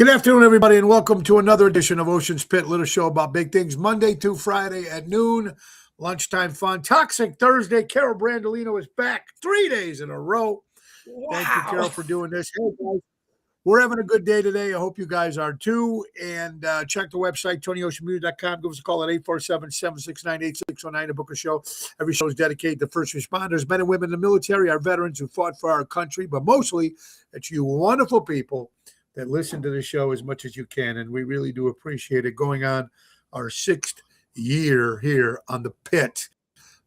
Good afternoon, everybody, and welcome to another edition of Ocean's Pit, little show about big things, Monday to Friday at noon, lunchtime fun. Toxic Thursday. Carol Brandolino is back 3 days in a row. Wow. Thank you, Carol, for doing this. Hey, guys, we're having a good day today. I hope you guys are too. And check the website, TonyOceanMusic.com. Give us a call at 847-769-8609 to book a show. Every show is dedicated to first responders, men and women in the military, our veterans who fought for our country, but mostly it's you wonderful people that listen to the show as much as you can, and we really do appreciate it. Going on our 6th year here on the Pit.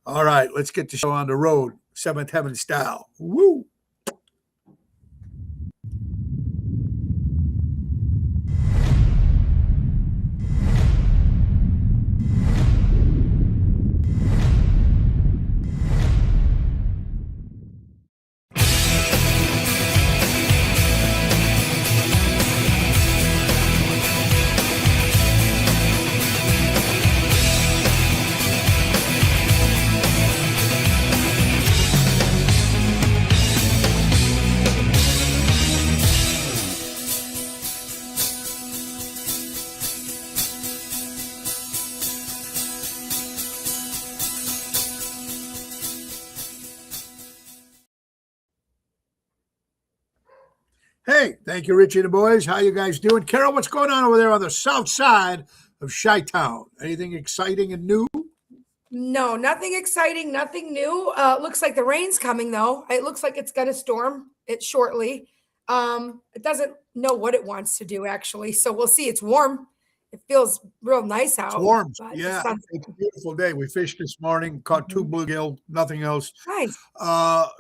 All right, let's get the show on the road, Seventh Heaven style. Woo! Hey, thank you, Richie and the boys. How you guys doing? Carol, what's going on over there on the south side of Chi-Town? Anything exciting and new? No, nothing exciting, nothing new. Looks like the rain's coming though. It looks like it's going to storm it shortly. It doesn't know what it wants to do actually, so we'll see. It's warm. It feels real nice out. It's warm. but Yeah, the sun's it's a beautiful day. We fished this morning, caught 2 bluegill, nothing else. nice.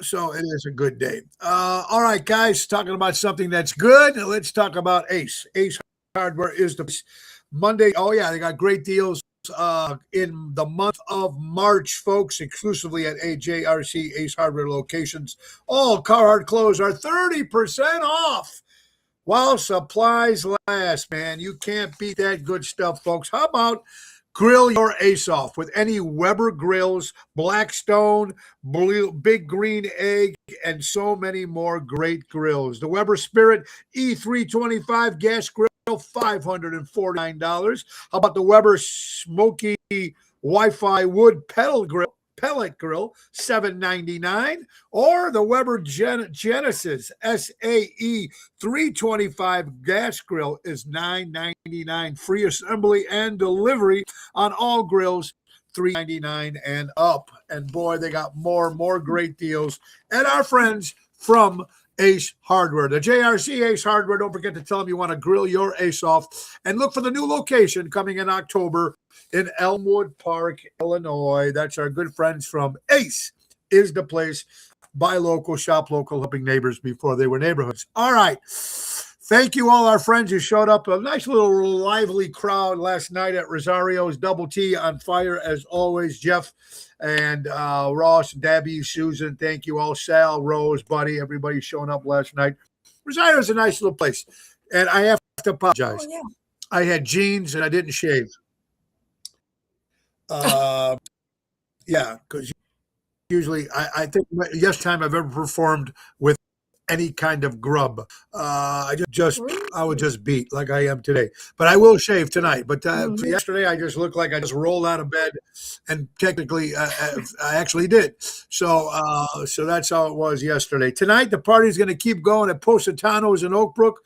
So it is a good day. All right, guys, talking about something that's good. Let's talk about Ace. Ace Hardware is the Monday. Oh, yeah, they got great deals in the month of March, folks, exclusively at AJRC Ace Hardware locations. All Carhartt clothes are 30% off while supplies last, man. You can't beat that good stuff, folks. How about grill your ace off with any Weber grills, Blackstone, Big Green Egg, and so many more great grills. The Weber Spirit E325 gas grill, $549. How about the Weber Smoky Wi-Fi wood pellet grill, $799, or the Weber Genesis SAE 325 gas grill is $999. Free assembly and delivery on all grills, $399 and up. And boy, they got more great deals at our friends from Ace Hardware. The JRC Ace Hardware. Don't forget to tell them you want to grill your ace off, and look for the new location coming in October in Elmwood Park, Illinois. That's our good friends from Ace is the place. Buy local, shop local, helping neighbors before they were neighborhoods. All right. Thank you, all our friends who showed up. A nice little lively crowd last night at Rosario's. Double T on fire as always. Jeff and Ross, Debbie, Susan, thank you all. Sal, Rose, Buddy, everybody showing up last night. Rosario's a nice little place. And I have to apologize. Oh, yeah. I had jeans and I didn't shave. Yeah, because usually I think yes time I've ever performed with any kind of grub. I would just beat like I am today, but I will shave tonight. But yesterday I just looked like I just rolled out of bed, and technically I actually did. So that's how it was yesterday. Tonight the party's going to keep going at Positano's in Oak Brook.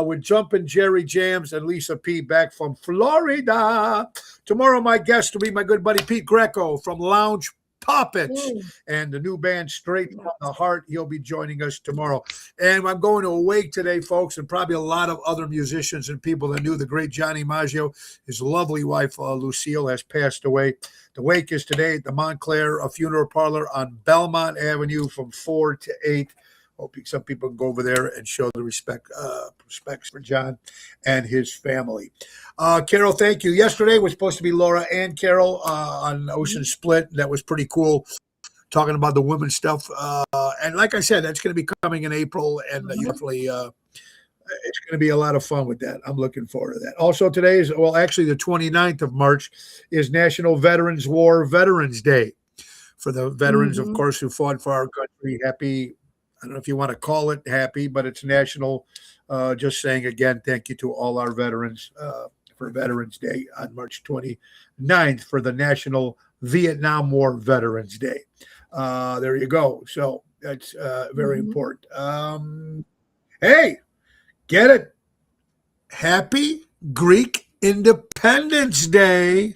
With Jumpin' Jerry Jams and Lisa P. back from Florida. Tomorrow, my guest will be my good buddy Pete Greco from Lounge Poppets and the new band Straight from the Heart. He'll be joining us tomorrow. And I'm going to a wake today, folks, and probably a lot of other musicians and people that knew the great Johnny Maggio. His lovely wife, Lucille, has passed away. The wake is today at the Montclair Funeral Parlor on Belmont Avenue from 4 to 8. Hope some people can go over there and show the respects for John and his family. Carol, thank you. Yesterday was supposed to be Laura and Carol on Ocean Split. That was pretty cool, talking about the women's stuff. And like I said, that's going to be coming in April, and hopefully it's going to be a lot of fun with that. I'm looking forward to that. Also, today is, well, actually the 29th of March is National Veterans War Veterans Day. For the veterans, of course, who fought for our country, happy I don't know if you want to call it happy, but it's national. Just saying again, thank you to all our veterans for Veterans Day on March 29th for the National Vietnam War Veterans Day. There you go. So that's very important. Hey, get it? Happy Greek Independence Day.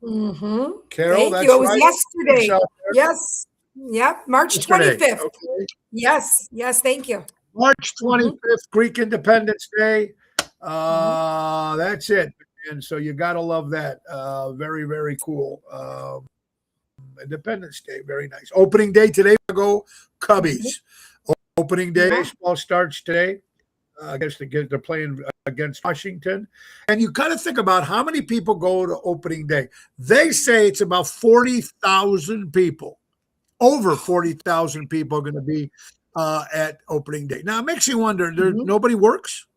Carol, Thank that's you. It was right. yesterday. Yes. Yep. March Yesterday. 25th. Okay. Yes. Yes. Thank you. March 25th, Greek Independence Day. That's it. And so you got to love that. Very, very cool. Independence Day. Very nice. Opening day today. Go Cubbies. Opening day. Baseball starts today. I guess they're playing against Washington. And you got to think about how many people go to opening day. They say it's about 40,000 people. Over 40,000 people are going to be at opening day. Now, it makes you wonder, nobody works?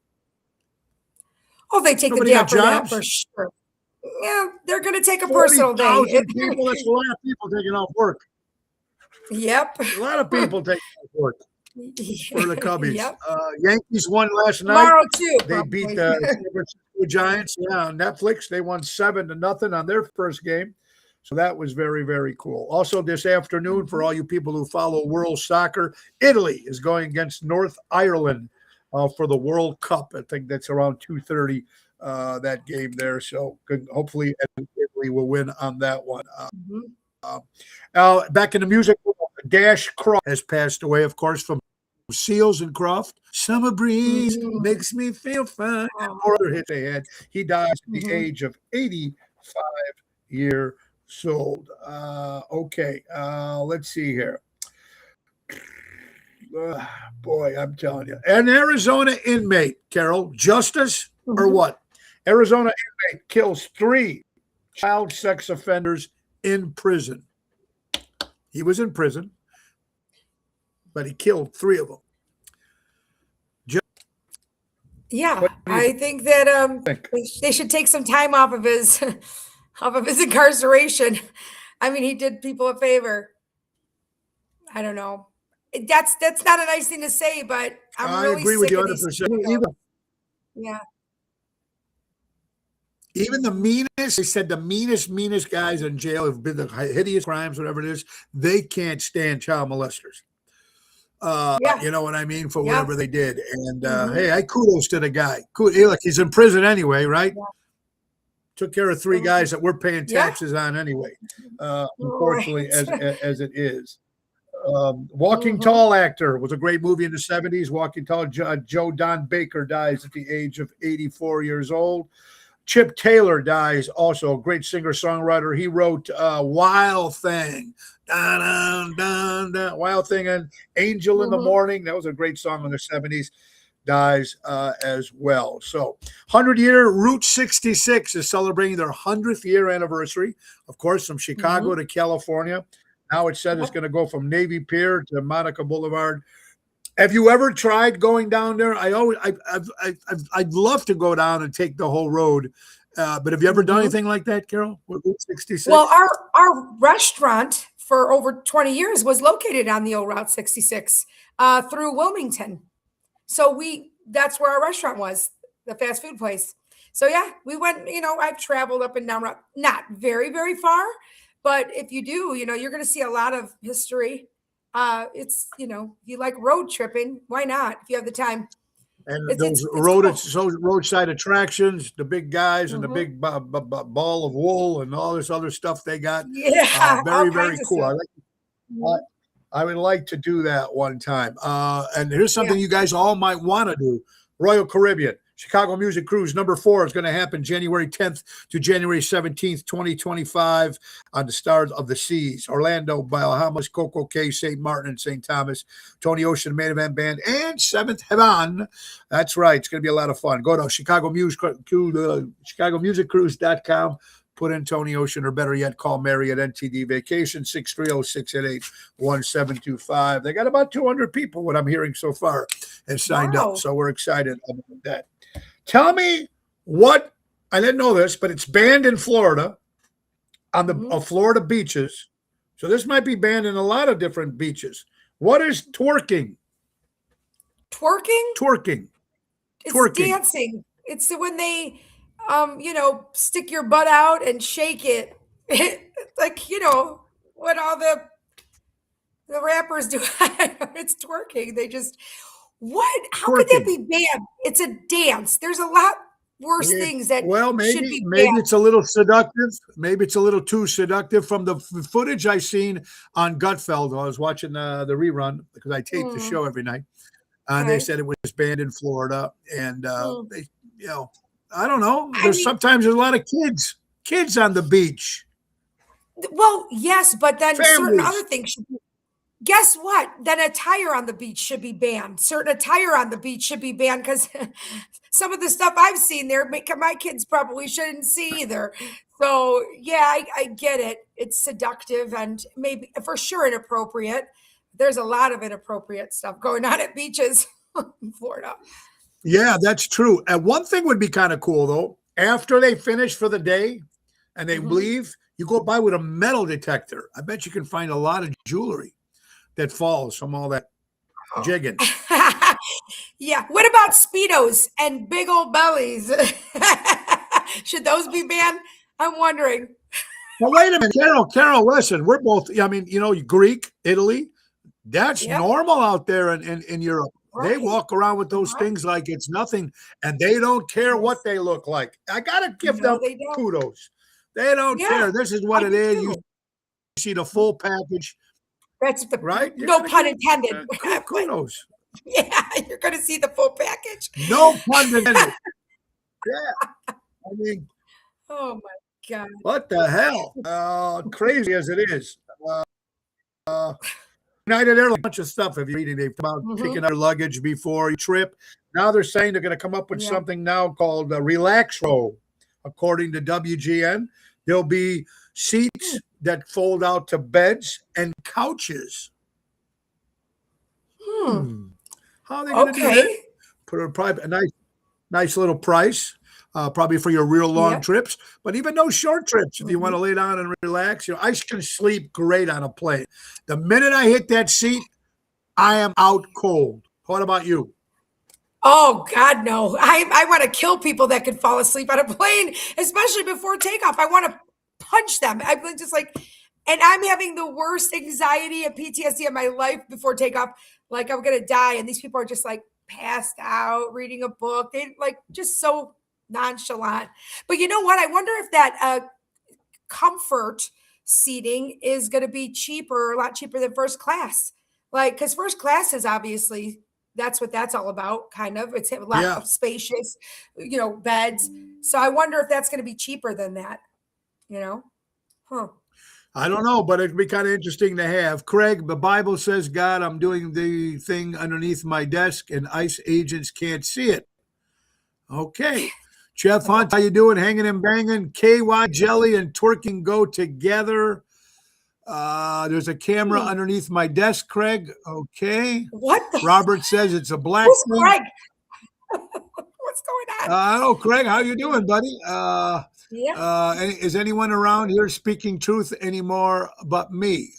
Oh, they take Nobody the day got off for that jobs? for sure. Yeah, they're going to take a personal day. 40,000 people, that's a lot of people taking off work. Yep. A lot of people taking off work for the Cubbies. Yep. Yankees won last night. Tomorrow, too. They beat the San Francisco Giants. Yeah, on Netflix. They won 7-0 on their first game. So that was very, very cool. Also, this afternoon, for all you people who follow World Soccer, Italy is going against North Ireland for the World Cup. I think that's around 2:30, that game there. So hopefully Italy will win on that one. Back in the music, Dash Croft has passed away, of course, from Seals and Croft. Summer breeze makes me feel fine. And more other hits they had. He dies at the age of 85 years old. Okay, let's see here. Boy, I'm telling you. An Arizona inmate, Carol, justice or what? Arizona inmate kills 3 child sex offenders in prison. He was in prison, but he killed 3 of them. Yeah, I think that they should take some time off of his incarceration. I mean, he did people a favor. I don't know. That's not a nice thing to say, but I really agree with sick you of these 100%. people. Yeah. Even the meanest, they said the meanest guys in jail have been the hideous crimes, whatever it is, they can't stand child molesters. You know what I mean? For whatever they did. And hey, I kudos to the guy. Look, he's in prison anyway, right? Yeah. Took care of 3 guys that we're paying taxes on anyway. Unfortunately, as it is. Walking Tall actor was a great movie in the 70s. Walking Tall, Joe Don Baker dies at the age of 84 years old. Chip Taylor dies, also a great singer-songwriter. He wrote Wild Thing. Dun, dun, dun, dun. Wild Thing and Angel in the Morning. That was a great song in the 70s. Dies as well. So 100-year Route 66 is celebrating their 100th year anniversary. Of course, from Chicago to California. Now it's said it's going to go from Navy Pier to Monica Boulevard. Have you ever tried going down there? I'd love to go down and take the whole road. But have you ever done anything like that, Carol? With Route 66? Well, our restaurant for over 20 years was located on the old Route 66 through Wilmington. So that's where our restaurant was, the fast food place. So yeah, we went, I've traveled up and down, not very, very far, but if you do, you're going to see a lot of history. It's, if you like road tripping, why not? If you have the time. And those roadside attractions, the big guys and the big ball of wool and all this other stuff they got. Yeah. Very, very cool. I would like to do that one time. And here's something you guys all might want to do. Royal Caribbean, Chicago Music Cruise number 4 is going to happen January 10th to January 17th, 2025 on the Stars of the Seas. Orlando, Bahamas, Coco Cay, St. Martin, and St. Thomas, Tony Ocean Main Event Band, and Seventh Heaven. That's right. It's going to be a lot of fun. Go to ChicagoMusicCruise.com. Put in Tony Ocean, or better yet, call Mary at NTD Vacation, 630-688-1725. They got about 200 people, what I'm hearing so far, have signed up. So we're excited about that. Tell me what, I didn't know this, but it's banned in Florida on the Florida beaches. So this might be banned in a lot of different beaches. What is twerking? Twerking? Twerking. It's Twerking. dancing. It's when they, stick your butt out and shake it. Like, what all the rappers do. It's twerking. They just, what? How could that Twerking. be banned? It's a dance. There's a lot worse things that Well, should maybe be maybe banned. it's a little seductive. Maybe it's a little too seductive. From the footage I seen on Gutfeld, I was watching the rerun because I tape the Mm, show every night. They okay. said it was banned in Florida, and Mm. they, I don't know. I There's mean, sometimes there's a lot of kids on the beach, well, yes, but then certain other families. things should be. Guess what? Then attire on the beach should be banned. Certain attire on the beach should be banned because some of the stuff I've seen there, my kids probably shouldn't see either. So yeah, I get it. It's seductive and maybe for sure inappropriate. There's a lot of inappropriate stuff going on at beaches in Florida. Yeah, that's true. And one thing would be kind of cool though. After they finish for the day and they Mhm. leave, you go by with a metal detector. I bet you can find a lot of jewelry that falls from all that Oh. jigging. Yeah. What about Speedos and big old bellies? Should those be banned? I'm wondering. Well, wait a minute, Carol, listen, we're both, I mean, Greek, Italy, that's Yep. normal out there in Europe. They Right. walk around with those Right. things like it's nothing, and they don't care Yes. what they look like. I got to give No, them they don't. kudos. They don't Yeah, care. This is what I it do is. You too. see the full package, That's the right? You no got to pun give intended. But kudos. yeah, you're going to see the full package. No pun intended. Yeah. I mean, Oh my God. what the hell? Crazy as it is. United Airlines, a bunch of stuff. If you're reading, they've about Mhm. picking up your luggage before you trip. Now they're saying they're going to come up with Yeah. something now called Relax Row. According to WGN, there'll be seats that fold out to beds and couches. Hmm. How are they going to do that? Okay. Put a nice little price, probably for your real long Yep. trips, but even those short trips, if you want to Mhm. lay down and relax, I can sleep great on a plane. The minute I hit that seat, I am out cold. What about you? Oh God, no. I want to kill people that could fall asleep on a plane, especially before takeoff. I want to punch them. I'm just like, and I'm having the worst anxiety and PTSD of my life before takeoff. Like I'm gonna die. And these people are just like passed out, reading a book. They like just so nonchalant. But you know what? I wonder if that comfort seating is gonna be cheaper, a lot cheaper than first class. Like, because first class is obviously that's what that's all about, kind of. It's a lot Yeah, of spacious, beds. So I wonder if that's gonna be cheaper than that, you know? Huh. I don't know, but it'd be kind of interesting to have. Craig, the Bible says, God, I'm doing the thing underneath my desk and ICE agents can't see it. Okay. Jeff Hunt, how you doing? Hanging and banging. KY Jelly and twerking go together. There's a camera Hmm. underneath my desk, Craig. Okay. What the Robert says it's a black who's thing. Craig? What's going on? Hello, Craig. How you doing, buddy? Yeah. Is anyone around here speaking truth anymore but me?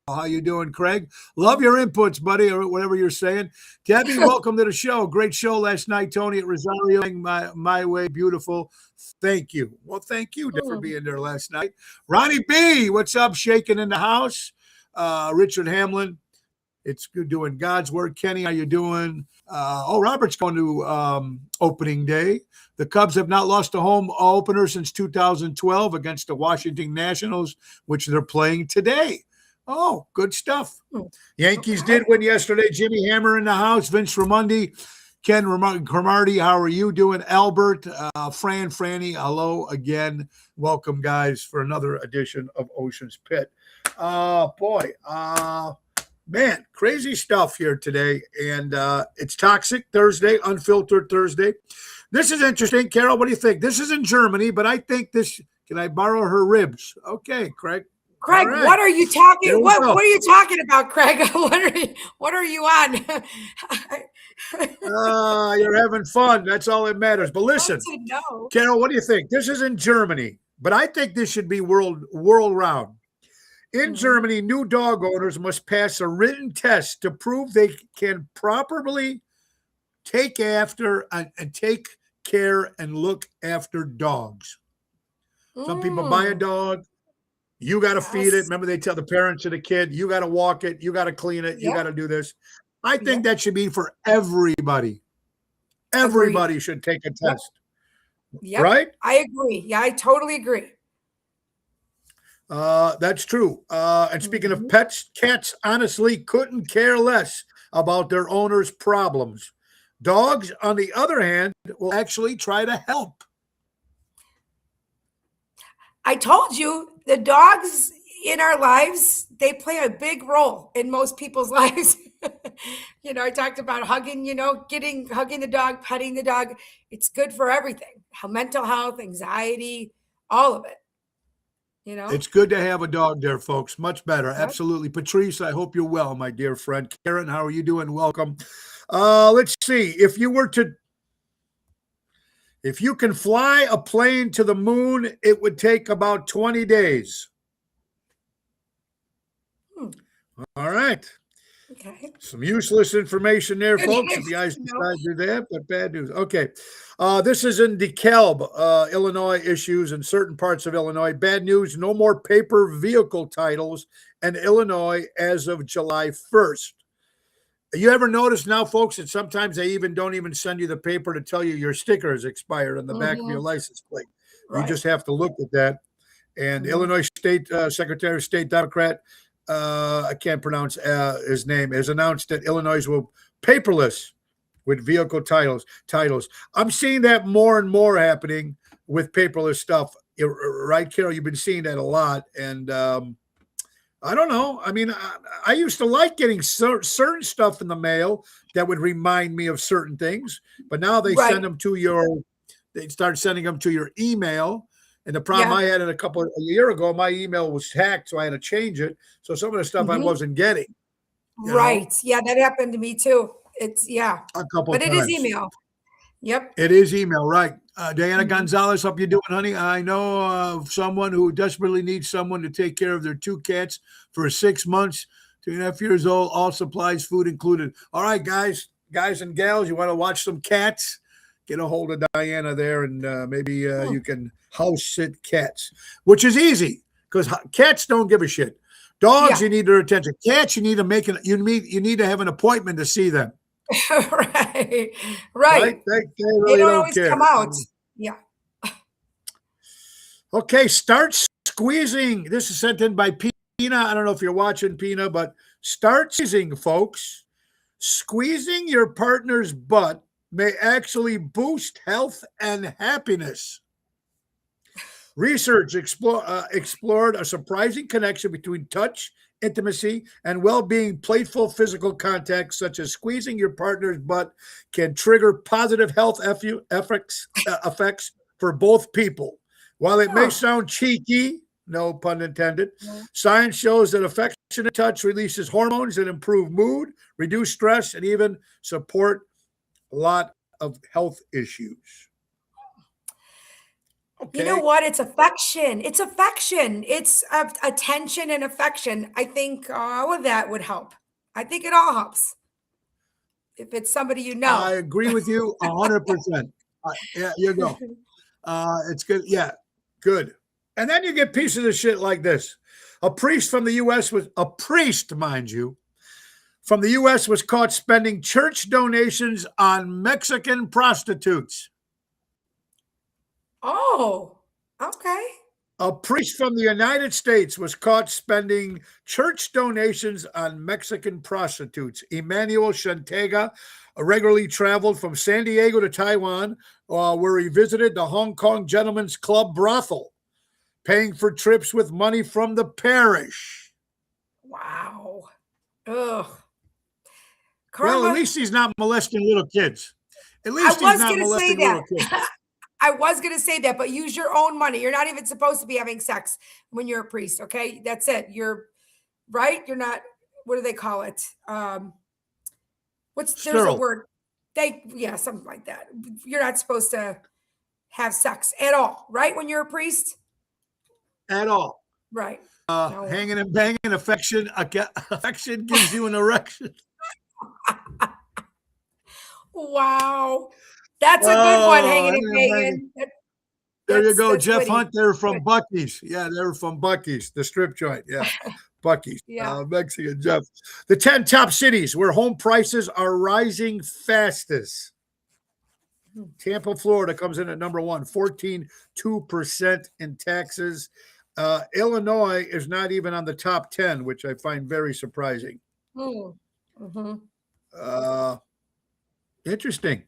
How you doing, Craig? Love your inputs, buddy, or whatever you're saying. Debbie, welcome to the show. Great show last night, Tony at Rosario. My way, beautiful. Thank you. Well, thank you for Hmm. being there last night. Ronnie B, what's up? Shaking in the house. Richard Hamlin, it's good doing God's work. Kenny, how you doing? Robert's going to opening day. The Cubs have not lost a home opener since 2012 against the Washington Nationals, which they're playing today. Oh, good stuff. Hmm. Yankees Okay. did win yesterday. Jimmy Hammer in the house. Vince Ramundi. Ken Cromartie, how are you doing? Albert, Franny, hello again. Welcome, guys, for another edition of Ocean's Pit. Man, crazy stuff here today. And it's Toxic Thursday, Unfiltered Thursday. This is interesting. Carol, what do you think? This is in Germany, but I think this, can I borrow her ribs? Okay, Craig. Craig, All right. what are you There talking? we What go. are you talking about, Craig? What are you on? You're having fun. That's all that matters. But listen, To know. Carol, what do you think? This is in Germany, but I think this should be world round. In Germany, new dog owners must pass a written test to prove they can properly take after and take care and look after dogs. Some people buy a Mm, dog, you got to feed it. yes. Remember, they tell the parents of the kid, you got to walk it, you got to clean it, you Yep. got to do this. I think Yep. that should be for everybody. Agreed. Everybody should take a Yep. test, Yep. right? I agree. Yeah, I totally agree. That's true. And speaking of Mhm. pets, cats honestly couldn't care less about their owner's problems. Dogs, on the other hand, will actually try to help. I told you the dogs in our lives, they play a big role in most people's lives. I talked about hugging, hugging the dog, petting the dog. It's good for everything. Mental health, anxiety, all of it, you know? It's good to have a dog there, folks. Much better. Yep. Absolutely. Patrice, I hope you're well, my dear friend. Karen, how are you doing? Welcome. Let's see. If you can fly a plane to the moon, it would take about 20 days. Hmm. All right. Okay. Some useless information there, Good folks, if news you guys to know. decide to do that, but bad news. Okay. This is in DeKalb, Illinois issues in certain parts of Illinois. Bad news, no more paper vehicle titles in Illinois as of July 1st. You ever notice now, folks, that sometimes they don't even send you the paper to tell you your sticker is expired on the back of your Mhm. license plate. You Right. just have to look at that. And Mhm. Illinois State Secretary of State Democrat, I can't pronounce his name, has announced that Illinois will paperless with vehicle Titles. I'm seeing that more and more happening with paperless stuff. Right, Carol? You've been seeing that a lot, and I don't know. I mean, I used to like getting certain stuff in the mail that would remind me of certain things, but now they Right. send them they start sending them to your email. And the problem Yeah. I had a year ago, my email was hacked, so I had to change it. So some of the stuff I Mhm. wasn't getting, Right. Yeah, that happened to me too. Yeah. a couple But of it is times. email. Yep. It is email, right? Diana Mhm. Gonzalez, hope you're doing, honey. I know of someone who desperately needs someone to take care of their two cats for 6 months, 2.5 years old, all supplies, food included. All right, guys and gals, you want to watch some cats? Get a hold of Diana there, and maybe Hmm. you can house sit cats, which is easy because cats don't give a shit. Dogs, Yeah. you need their attention. Cats, you need to you need to have an appointment to see them, Right. right? Right. They They really don't don't always come care. out. Yeah. Okay, start squeezing. This is sent in by Pina. I don't know if you're watching, Pina, but start squeezing, folks. Squeezing your partner's butt may actually boost health and happiness. Research explored a surprising connection between touch, intimacy, and well-being. Playful physical contact, such as squeezing your partner's butt, can trigger positive health effects for both people. While it may Oh. sound cheeky, no pun intended, Yeah. science shows that affectionate touch releases hormones that improve mood, reduce stress, and even support a lot of health issues. You know Okay. what? It's affection. It's affection. It's attention and affection. I think all of that would help. I think it all helps if it's somebody you I know. agree with you 100%. Yeah, you go. It's good. Yeah, good. And then you get pieces of shit like this. A priest from the U.S. was a priest, mind you, from the U.S. was caught spending church donations on Mexican prostitutes. Oh, okay. A priest from the United States was caught spending church donations on Mexican prostitutes. Emmanuel Shantega regularly traveled from San Diego to Taiwan, where he visited the Hong Kong Gentlemen's Club brothel, paying for trips with money from the parish. Wow. Ugh. Well, at Karma. least he's not molesting little kids. At I least he's was not going to say molesting little that. kids. I was going to say that, but use your own money. You're not even supposed to be having sex when you're a priest. Okay. That's it. You're right. You're not, what do they call it? There's a Sterile. word. Yeah, something like that. You're not supposed to have sex at all, right? When you're a priest? At all. Right. No. Hanging and banging, affection gives you an erection. Wow. That's a good one, Oh, hanging and hanging and banging. banging. There you go. That's Jeff witty. Hunt, they're from Good. Bucky's. Yeah, they were from Bucky's, the strip joint. Yeah, Bucky's. Yeah. Mexican Jeff. The 10 top cities where home prices are rising fastest. Tampa, Florida comes in at number 1, 14.2% in taxes. Illinois is not even on the top 10, which I find very surprising. Mm-hmm. Interesting.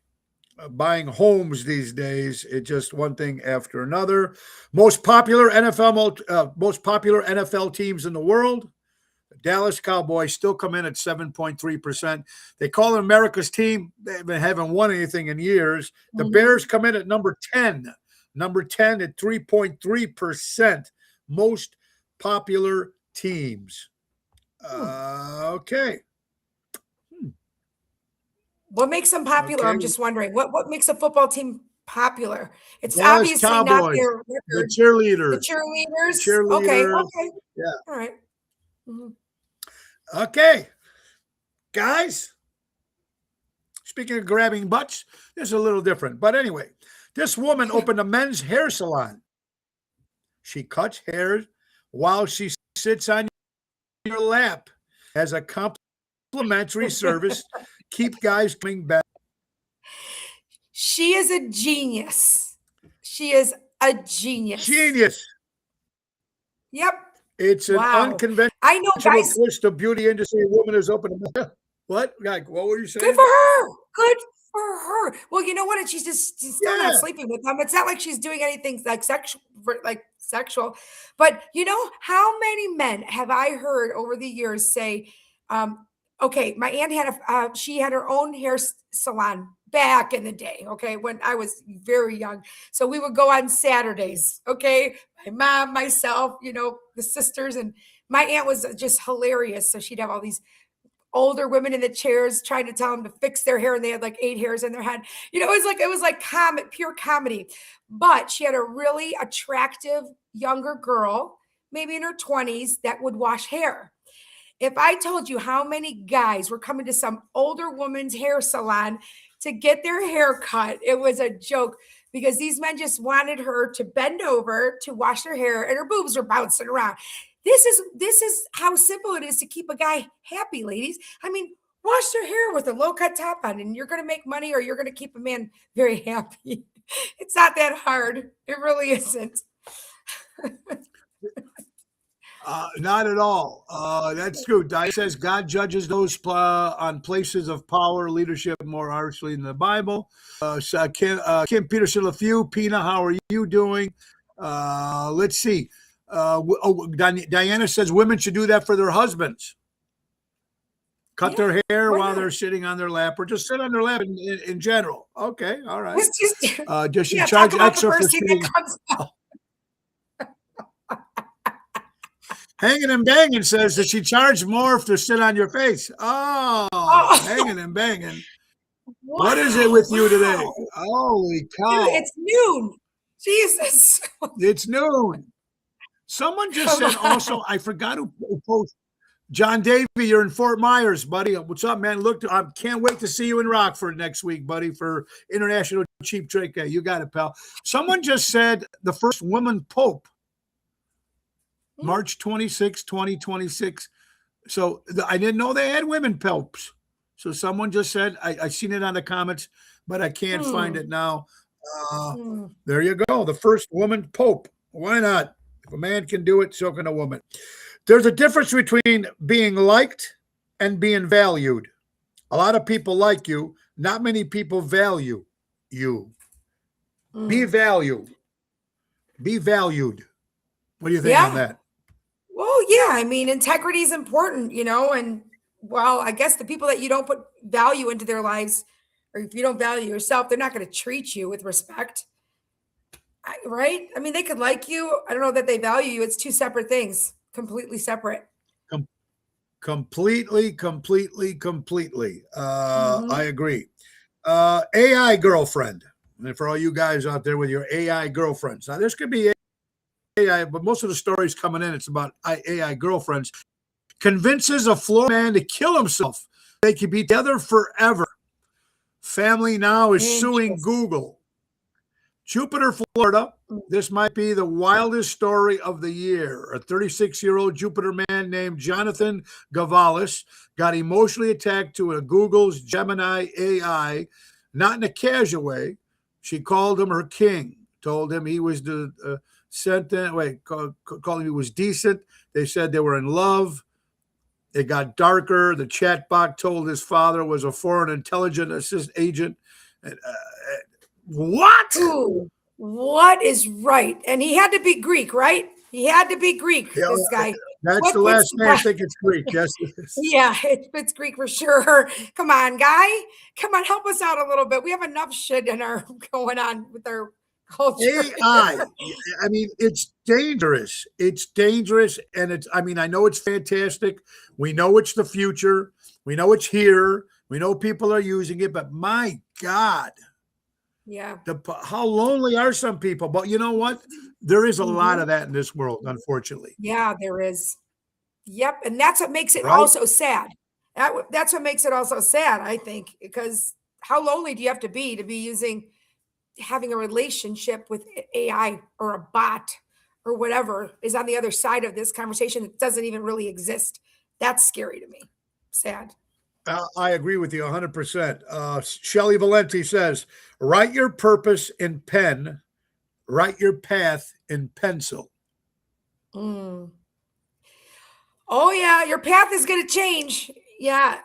Buying homes these days, it's just one thing after another. Most popular NFL teams in the world. The Dallas Cowboys still come in at 7.3%. They call it America's team. They haven't won anything in years. The Bears come in at number 10. Number 10 at 3.3%. Most popular teams. Okay. What makes them popular? Okay. I'm just wondering. What makes a football team popular? It's Dallas obviously not Cowboys, their the record. cheerleaders. The cheerleaders. Cheerleaders. Okay. Yeah. All right. Mhm. Okay. Guys, speaking of grabbing butts, this is a little different. But anyway, this woman opened a men's hair salon. She cuts hair while she sits on your lap as a complimentary service. Keep guys coming back. She is a genius. She is a genius. Genius. Yep. It's an Wow. unconventional I know, guys. twist of beauty industry. A woman is opening. What? Like, what were you saying? Good for her. Good for her. Well, you know what? And she's still Yeah. not sleeping with them. It's not like she's doing anything like sexual. But you know, how many men have I heard over the years say, okay, my aunt had she had her own hair salon back in the day, okay, when I was very young. So we would go on Saturdays, okay? My mom, myself, you know, the sisters, and my aunt was just hilarious. So she'd have all these older women in the chairs trying to tell them to fix their hair, and they had like 8 hairs in their head. You know, it was like pure comedy. But she had a really attractive younger girl, maybe in her 20s, that would wash hair. If I told you how many guys were coming to some older woman's hair salon to get their hair cut, it was a joke, because these men just wanted her to bend over to wash their hair, and her boobs were bouncing around. This is how simple it is to keep a guy happy, ladies. I mean, wash their hair with a low-cut top on, and you're going to make money, or you're going to keep a man very happy. It's not that hard. It really isn't. Not at all. That's true. Diane says God judges those on places of power, leadership more harshly than the Bible. Kim Peterson LaFew, Pina, how are you doing? Let's see. Diana says women should do that for their husbands. Cut their hair while they're sitting on their lap, or just sit on their lap in general. Okay, all right. Does she charge extra for sitting? Hanging and Banging says that she charged more if to sit on your face. Oh. Hanging and Banging. Wow. What is it with you today? Holy cow. Dude, it's noon. Jesus. It's noon. Someone just said also, I forgot who posted. John Davey, you're in Fort Myers, buddy. What's up, man? Look, I can't wait to see you in Rockford next week, buddy, for International Cheap Trick Day. You got it, pal. Someone just said the first woman pope. March 26, 2026. So I didn't know they had women popes. So someone just said, I seen it on the comments, but I can't find it now. There you go. The first woman pope. Why not? If a man can do it, so can a woman. There's a difference between being liked and being valued. A lot of people like you. Not many people value you. Be valued. Be valued. What do you think on that? Well, yeah, I mean, integrity is important, you know, and well, I guess the people that you don't put value into their lives, or if you don't value yourself, they're not going to treat you with respect. Right? I mean, they could like you. I don't know that they value you. It's two separate things, completely separate. Completely. I agree. AI girlfriend. And for all you guys out there with your AI girlfriends. Now, this could be AI, but most of the stories coming in, it's about AI girlfriends. Convinces a Florida man to kill himself. They could be together forever. Family now is suing Google. Jupiter, Florida. This might be the wildest story of the year. A 36-year-old Jupiter man named Jonathan Gavalis got emotionally attacked to a Google's Gemini AI, not in a casual way. She called him her king, told him he was called him he was decent. They said they were in love. It got darker. The chatbot told his father was a foreign intelligence assist agent. What? Ooh, what is right? And he had to be Greek, right? He had to be Greek, Yeah, this guy. That's the last name. I think it's Greek. Yes. Yeah, it's Greek for sure. Come on, guy. Come on, help us out a little bit. We have enough shit in our going on with our culture. AI. I mean, it's dangerous. It's dangerous. And I know it's fantastic. We know it's the future. We know it's here. We know people are using it, but my God. Yeah. How lonely are some people? But you know what? There is a lot of that in this world, unfortunately. Yeah, there is. Yep. And that's what makes it also sad. That's what makes it also sad, I think, because how lonely do you have to be having a relationship with AI or a bot or whatever is on the other side of this conversation that doesn't even really exist? That's scary to me. Sad. I agree with you 100%. Shelley Valenti says, write your purpose in pen, write your path in pencil. Oh, yeah. Your path is going to change. Yeah.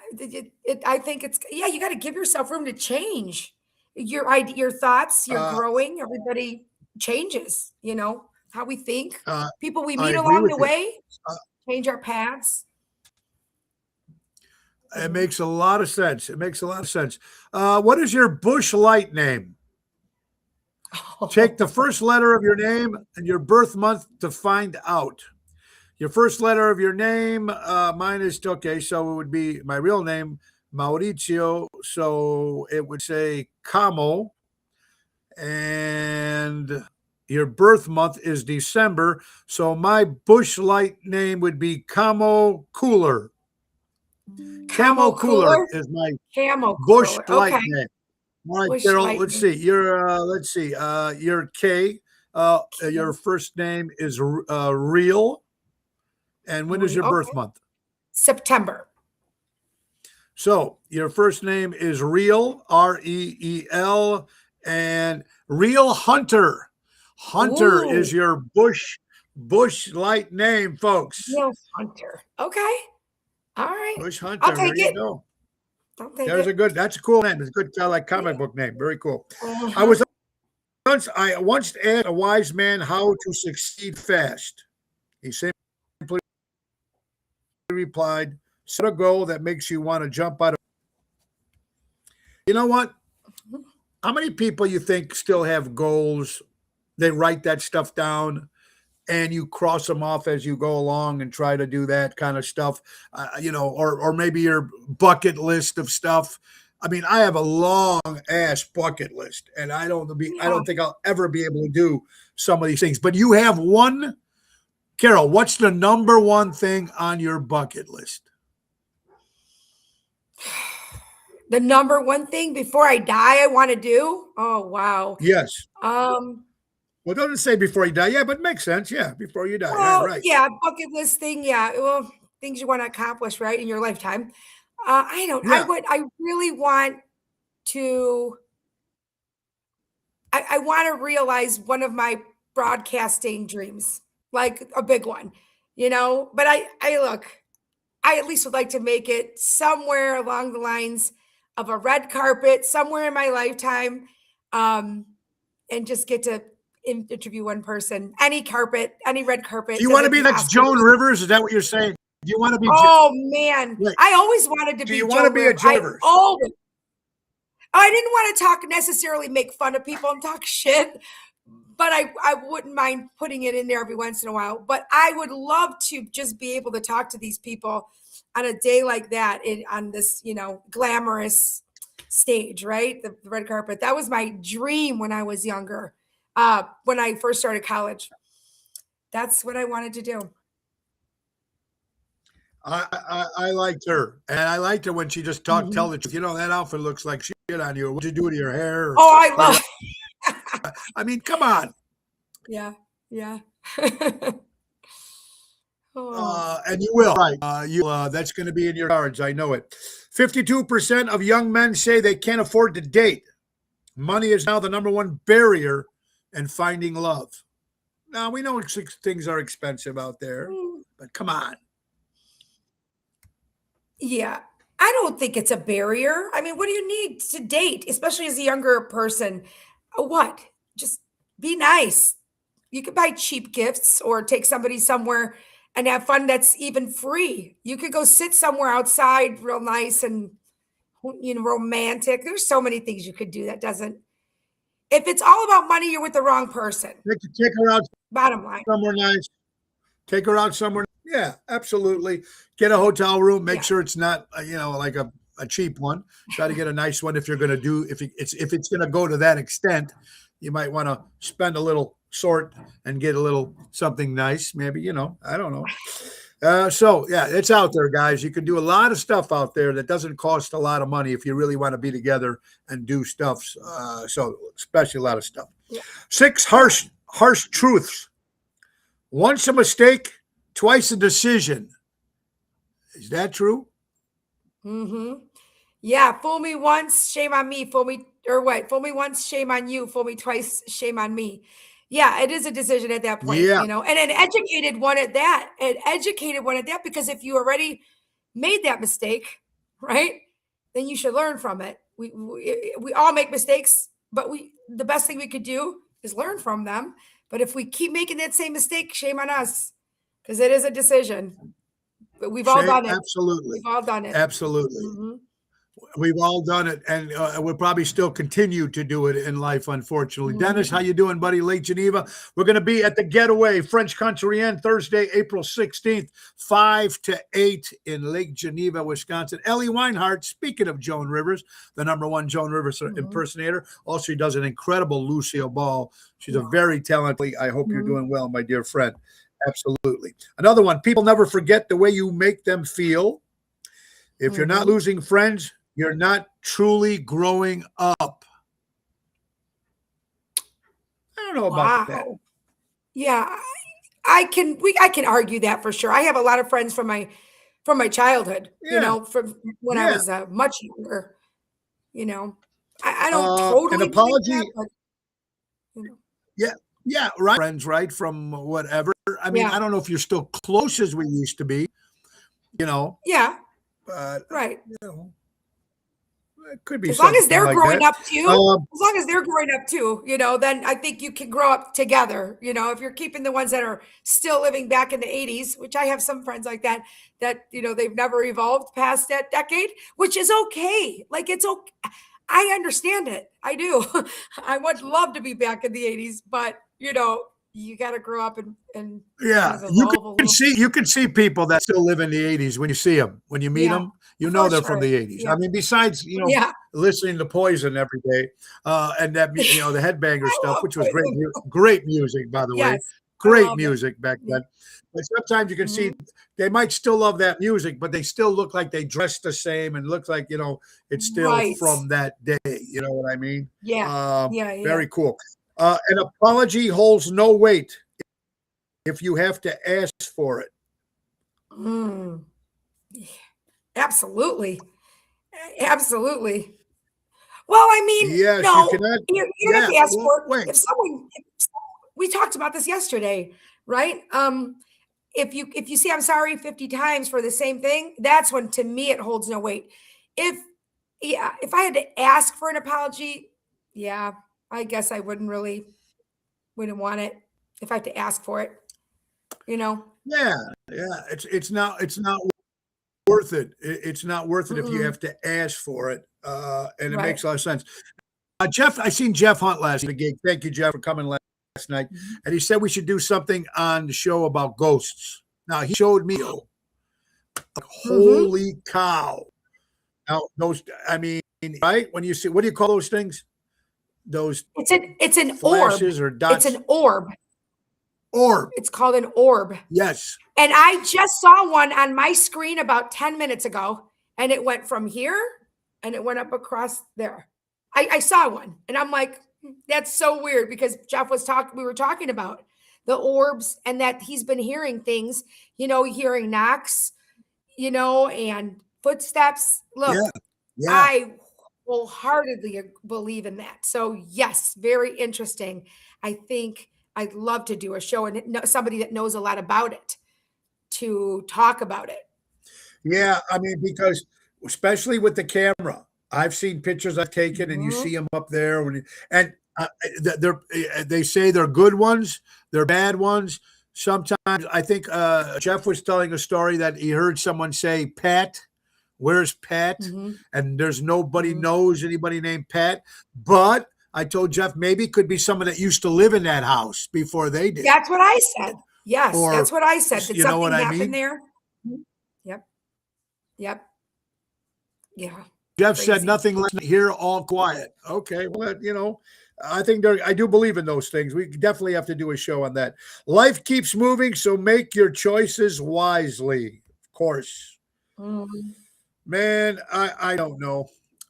I think you got to give yourself room to change your thoughts. You're growing. Everybody changes, how we think. People we meet along the way change our paths. It makes a lot of sense. What is your Bush Light name? Take the first letter of your name and your birth month to find out. Your first letter of your name, mine is okay, so it would be my real name, Mauricio. So it would say Camo. And your birth month is December. So my Bush Light name would be Camo Cooler. Camo Cooler is my Bush Light name. All right, Carol, let's see. You're K. Your first name is Real. And when is your birth month? September. So your first name is Real, Reel, and Real Hunter. Hunter is your Bush Light name, folks. Real Hunter. Okay. All right. Bush Hunter. I'll take it. Go. That's a cool name. It's a good like comic book name. Very cool. I once asked a wise man how to succeed fast. He simply replied, set a goal that makes you want to jump out of. You know what? How many people you think still have goals? They write that stuff down and you cross them off as you go along and try to do that kind of stuff, or maybe your bucket list of stuff. I mean, I have a long ass bucket list, and I don't think I'll ever be able to do some of these things. But you have one, Carol. What's the number one thing on your bucket list? The number one thing before I die I want to do? Oh, wow. Yes. Well, it doesn't say before you die. Yeah, but it makes sense. Yeah, before you die. Well, right. Yeah, bucket list thing. Yeah. Well, things you want to accomplish, right, in your lifetime. I really want to. I want to realize one of my broadcasting dreams, like a big one, But I at least would like to make it somewhere along the lines of a red carpet somewhere in my lifetime, and just get to interview one person, any red carpet. Do you want to be next Joan Rivers? Is that what you're saying? Do you want to be? Oh man, wait. I always wanted to be. Do you want to be a Joan Rivers? I didn't want to necessarily make fun of people and talk shit, but I wouldn't mind putting it in there every once in a while. But I would love to just be able to talk to these people on a day like that on this, glamorous stage, right? The red carpet. That was my dream when I was younger. When I first started college. That's what I wanted to do. I liked her, and I liked her when she just tell Mhm. the truth. That outfit looks like shit on you. What'd you do to your hair? Oh, I Or, love I mean, come on. Yeah, yeah. Oh. And you will. Right. That's going to be in your cards. I know it. 52% of young men say they can't afford to date. Money is now the number one barrier in finding love. Now, we know things are expensive out there, Mm, but come on. yeah. I don't think it's a barrier. I mean, what do you need to date, especially as a younger person? What? Just be nice. You could buy cheap gifts or take somebody somewhere and have fun that's even free. You could go sit somewhere outside real nice and romantic. There's so many things you could do that doesn't if it's all about money, you're with the wrong person. Take her out Bottom line. somewhere nice. Take her out somewhere. Yeah, absolutely. Get a hotel room. Make Yeah. sure it's not, like a cheap one. Try to get a nice one if you're going to do if it's going to go to that extent. You might want to spend a little sort and get a little something nice. Maybe I don't know. So yeah, it's out there, guys. You can do a lot of stuff out there that doesn't cost a lot of money if you really want to be together and do stuff. So especially a lot of stuff. Yeah. 6 harsh truths. Once a mistake, twice a decision. Is that true? Mm-hmm. Yeah. Fool me once, shame on me. Fool me or what? Fool me once, shame on you. Fool me twice, shame on me. Yeah, it is a decision at that point, Yeah. and an educated one at that. An educated one at that, because if you already made that mistake, right, then you should learn from it. We all make mistakes, but the best thing we could do is learn from them. But if we keep making that same mistake, shame on us, because it is a decision. But we've all done it. Absolutely. We've all done it. Absolutely. Mhm. We've all done it, and we'll probably still continue to do it in life, unfortunately. Mhm. Dennis, how you doing, buddy? Lake Geneva. We're going to be at the Getaway French Country Inn Thursday, April 16th, 5 to 8 in Lake Geneva, Wisconsin. Ellie Weinhardt, speaking of Joan Rivers, the number one Joan Rivers impersonator, also does an incredible Lucille Ball. She's a very talented. I hope you're doing well, my dear friend. Absolutely. Another one, people never forget the way you make them feel. If you're not losing friends, you're not truly growing up. I don't know about that. Yeah, I can argue that for sure. I have a lot of friends from my childhood, Yeah. from when I Yeah. was much younger. I don't totally An believe apology. that, but, Yeah, right. Friends, right? From whatever. I mean, Yeah. I don't know if you're still close as we used to be, yeah, but right. it could be As long as something they're like growing that. up too, as long as they're growing up too, then I think you can grow up together. If you're keeping the ones that are still living back in the 80s, which I have some friends like that, they've never evolved past that decade, which is okay. Like, it's okay. I understand it. I do. I would love to be back in the 80s, but you got to grow up and Yeah, kind of evolve a little. you can see people that still live in the 80s when you see them. When you meet Yeah, them, know for they're from sure. the 80s. Yeah. I mean, besides, Yeah. listening to Poison every day, and that, the Headbanger I stuff, love which was Poison. great music, by the way. Yes. I Great love it. music back Yeah. then. But sometimes you can see they might still love that music, but they still look like they dress the same and look like, it's still Right. from that day. You know what I mean? Yeah. Yeah. Very cool. An apology holds no weight if you have to ask for it. Mm. Absolutely. Absolutely. Well, I mean, Yes, no, you cannot. you don't have to ask for it. Wait. If we talked about this yesterday, right? If you say I'm sorry 50 times for the same thing, that's when, to me, it holds no weight. If I had to ask for an apology, yeah, I guess I wouldn't want it if I had to ask for it. Yeah. It's not worth it. It's not worth it if you have to ask for it. And it makes a lot of sense. Jeff, I seen Jeff Hunt last gig. Thank you, Jeff, for coming last night. And he said we should do something on the show about ghosts. Now he showed me, holy cow. Now those, I mean, right? When you see, what do you call those things? Those it's an orb. flashes or dots? It's an orb. Orb. It's called an orb. Yes. And I just saw one on my screen about 10 minutes ago, and it went from here and it went up across there. I saw one and I'm like, that's so weird because we were talking about the orbs and that he's been hearing things, hearing knocks, and footsteps. Look, Yeah. Yeah. I wholeheartedly believe in that. So yes, very interesting. I think I'd love to do a show and somebody that knows a lot about it to talk about it. Yeah. I mean, because especially with the camera, I've seen pictures I've taken, and you see them up there and they say they're good ones, they're bad ones. Sometimes I think Jeff was telling a story that he heard someone say, "Pat, where's Pat?" And there's nobody knows anybody named Pat. But I told Jeff maybe it could be someone that used to live in that house before they did. That's what I said. Yes, Or, that's what I said. Did you know something what I happen mean? there? Yep. Yep. Yeah. Jeff Crazy. said nothing less than here, all quiet. Okay, well, I think I do believe in those things. We definitely have to do a show on that. Life keeps moving, so make your choices wisely. Of course. Man, I don't know.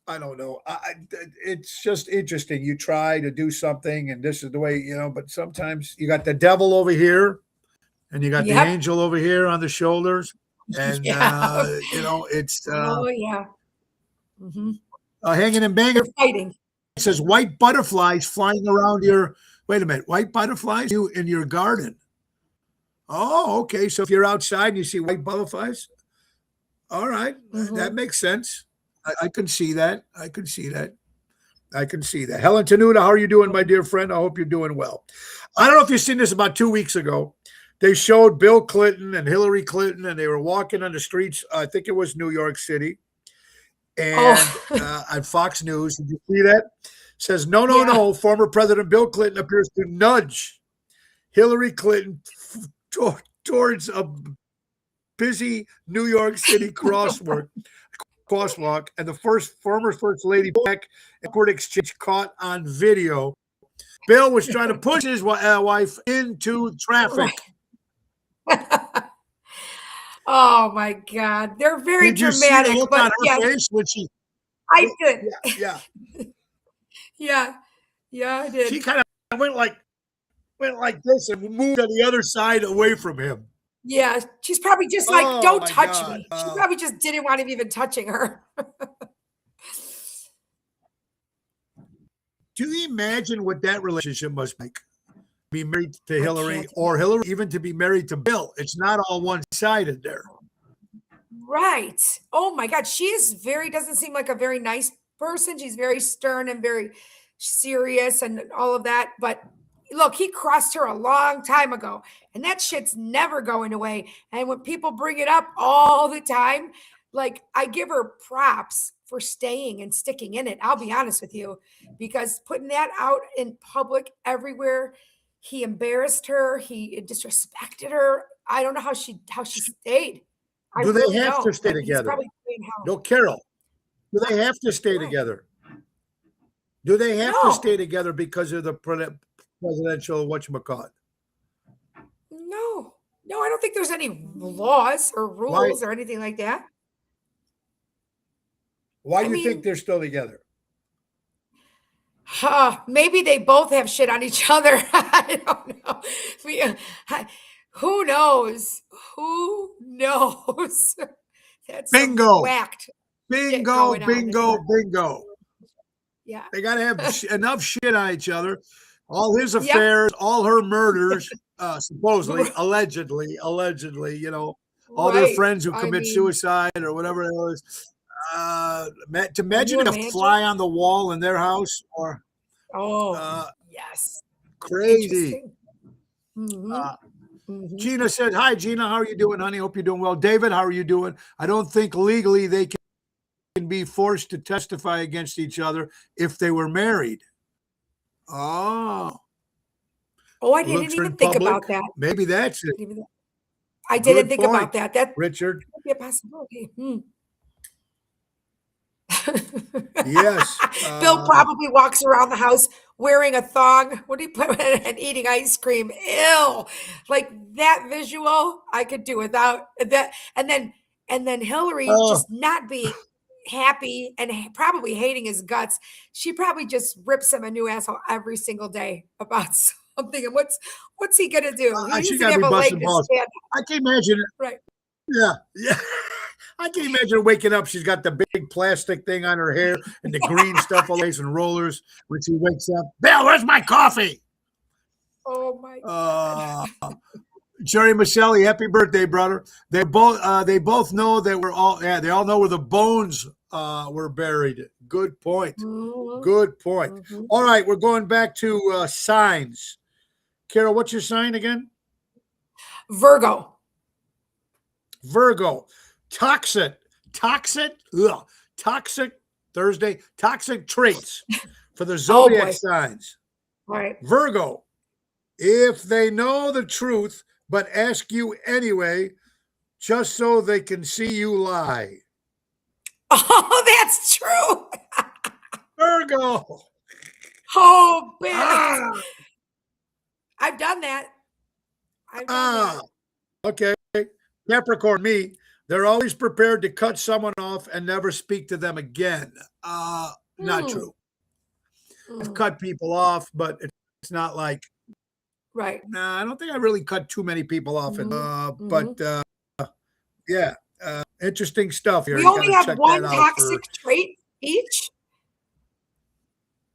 I don't know. It's just interesting. You try to do something, and this is the way, but sometimes you got the devil over here, and you got the angel over here on the shoulders. And, it's oh, yeah. Hanging and banging. They're fighting. It says white butterflies flying around wait a minute, white butterflies in your garden. Oh, okay. So if you're outside and you see white butterflies, all right, that makes sense. I can see that. I can see that. Helen Tenuta, how are you doing, my dear friend? I hope you're doing well. I don't know if you've seen this about 2 weeks ago. They showed Bill Clinton and Hillary Clinton, and they were walking on the streets. I think it was New York City. And on Fox News, did you see that? Says, no. Former President Bill Clinton appears to nudge Hillary Clinton towards a busy New York City crosswalk, and the former First Lady back awkward exchange caught on video. Bill was trying to push his wife into traffic. Oh my God, they're very Did you dramatic. see the look on her face when she? I did. Yeah. Yeah, I did. She kind of went like this and moved to the other side away from him. Yeah, she's probably just like, don't touch me. She probably just didn't want him even touching her. Do you imagine what that relationship must be? Be married to Hillary, or Hillary even to be married to Bill. It's not all one-sided there. Right. Oh my God. She doesn't seem like a very nice person. She's very stern and very serious and all of that. But look, he crossed her a long time ago, and that shit's never going away. And when people bring it up all the time, like, I give her props for staying and sticking in it. I'll be honest with you, because putting that out in public everywhere, he embarrassed her. He disrespected her. I don't know how she stayed. Do they have to stay together? No, Carol. Do they have to stay together? Do they have to stay together because of the presidential whatchamacallit? No, I don't think there's any laws or rules or anything like that. Why do you think they're still together? Maybe they both have shit on each other. I don't know. Who knows? Who knows? That's bingo. Whacked. Bingo. Yeah. They got to have enough shit on each other. All his affairs, all her murders, supposedly, allegedly, all their friends who commit suicide or whatever it is. To imagine a fly on the wall in their house, or yes, crazy. Gina said, "Hi, Gina. How are you doing, honey? Hope you're doing well." David, how are you doing? I don't think legally they can be forced to testify against each other if they were married. I didn't even think about that. Maybe that's it. I didn't think about that. That Richard could be a possibility. Yes. Bill probably walks around the house wearing a thong. What do you put and eating ice cream? Ew. Like that visual, I could do without that. And then Hillary Oh, just not being happy and probably hating his guts. She probably just rips him a new asshole every single day about something. And what's he gonna do? He she doesn't got to have be a leg busting to balls. stand I can imagine. on. Right. Yeah. Yeah. I can imagine her waking up. She's got the big plastic thing on her hair and the green stuff all days and rollers when she wakes up. Bill, where's my coffee? Oh my God. Jerry Michelli, happy birthday, brother. They both know that we're all, yeah, they all know where the bones were buried. Good point. Mhm, Good point. mhm. All right, we're going back to signs. Carol, what's your sign again? Virgo. Virgo. Toxic. Ugh. Toxic Thursday. Toxic traits for the Oh zodiac boy. signs. Right. Virgo. If they know the truth but ask you anyway, just so they can see you lie. Oh, that's true. Virgo. Oh, man. Ah, I've done that. I've done ah. that. Okay. Capricorn, me. They're always prepared to cut someone off and never speak to them again. Not Mm, true. I've mm. cut people off, but it's not like, Right. nah, I don't think I really cut too many people off. And Mhm, but mhm. yeah, interesting stuff here. We You got only to have check that one out toxic for trait each.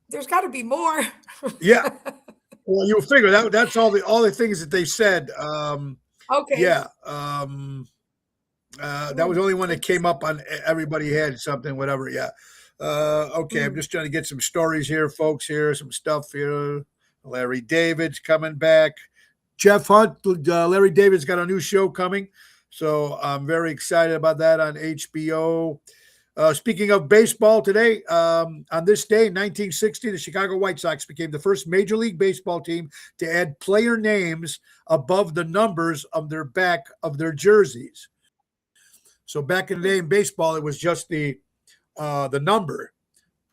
There's got to be more. yeah. Well, you'll figure that's all the things that they said. Okay. Yeah. That was Mm, the only one that goodness. came up on everybody had something, whatever. Yeah. Okay. I'm Mm. just trying to get some stories here, folks. Here, some stuff here. Larry David's coming back. Jeff Hunt, Larry David's got a new show coming. So I'm very excited about that on HBO. Speaking of baseball today, on this day, 1960, the Chicago White Sox became the first Major League Baseball team to add player names above the numbers of their back of their jerseys. So back in the day in baseball, it was just the number,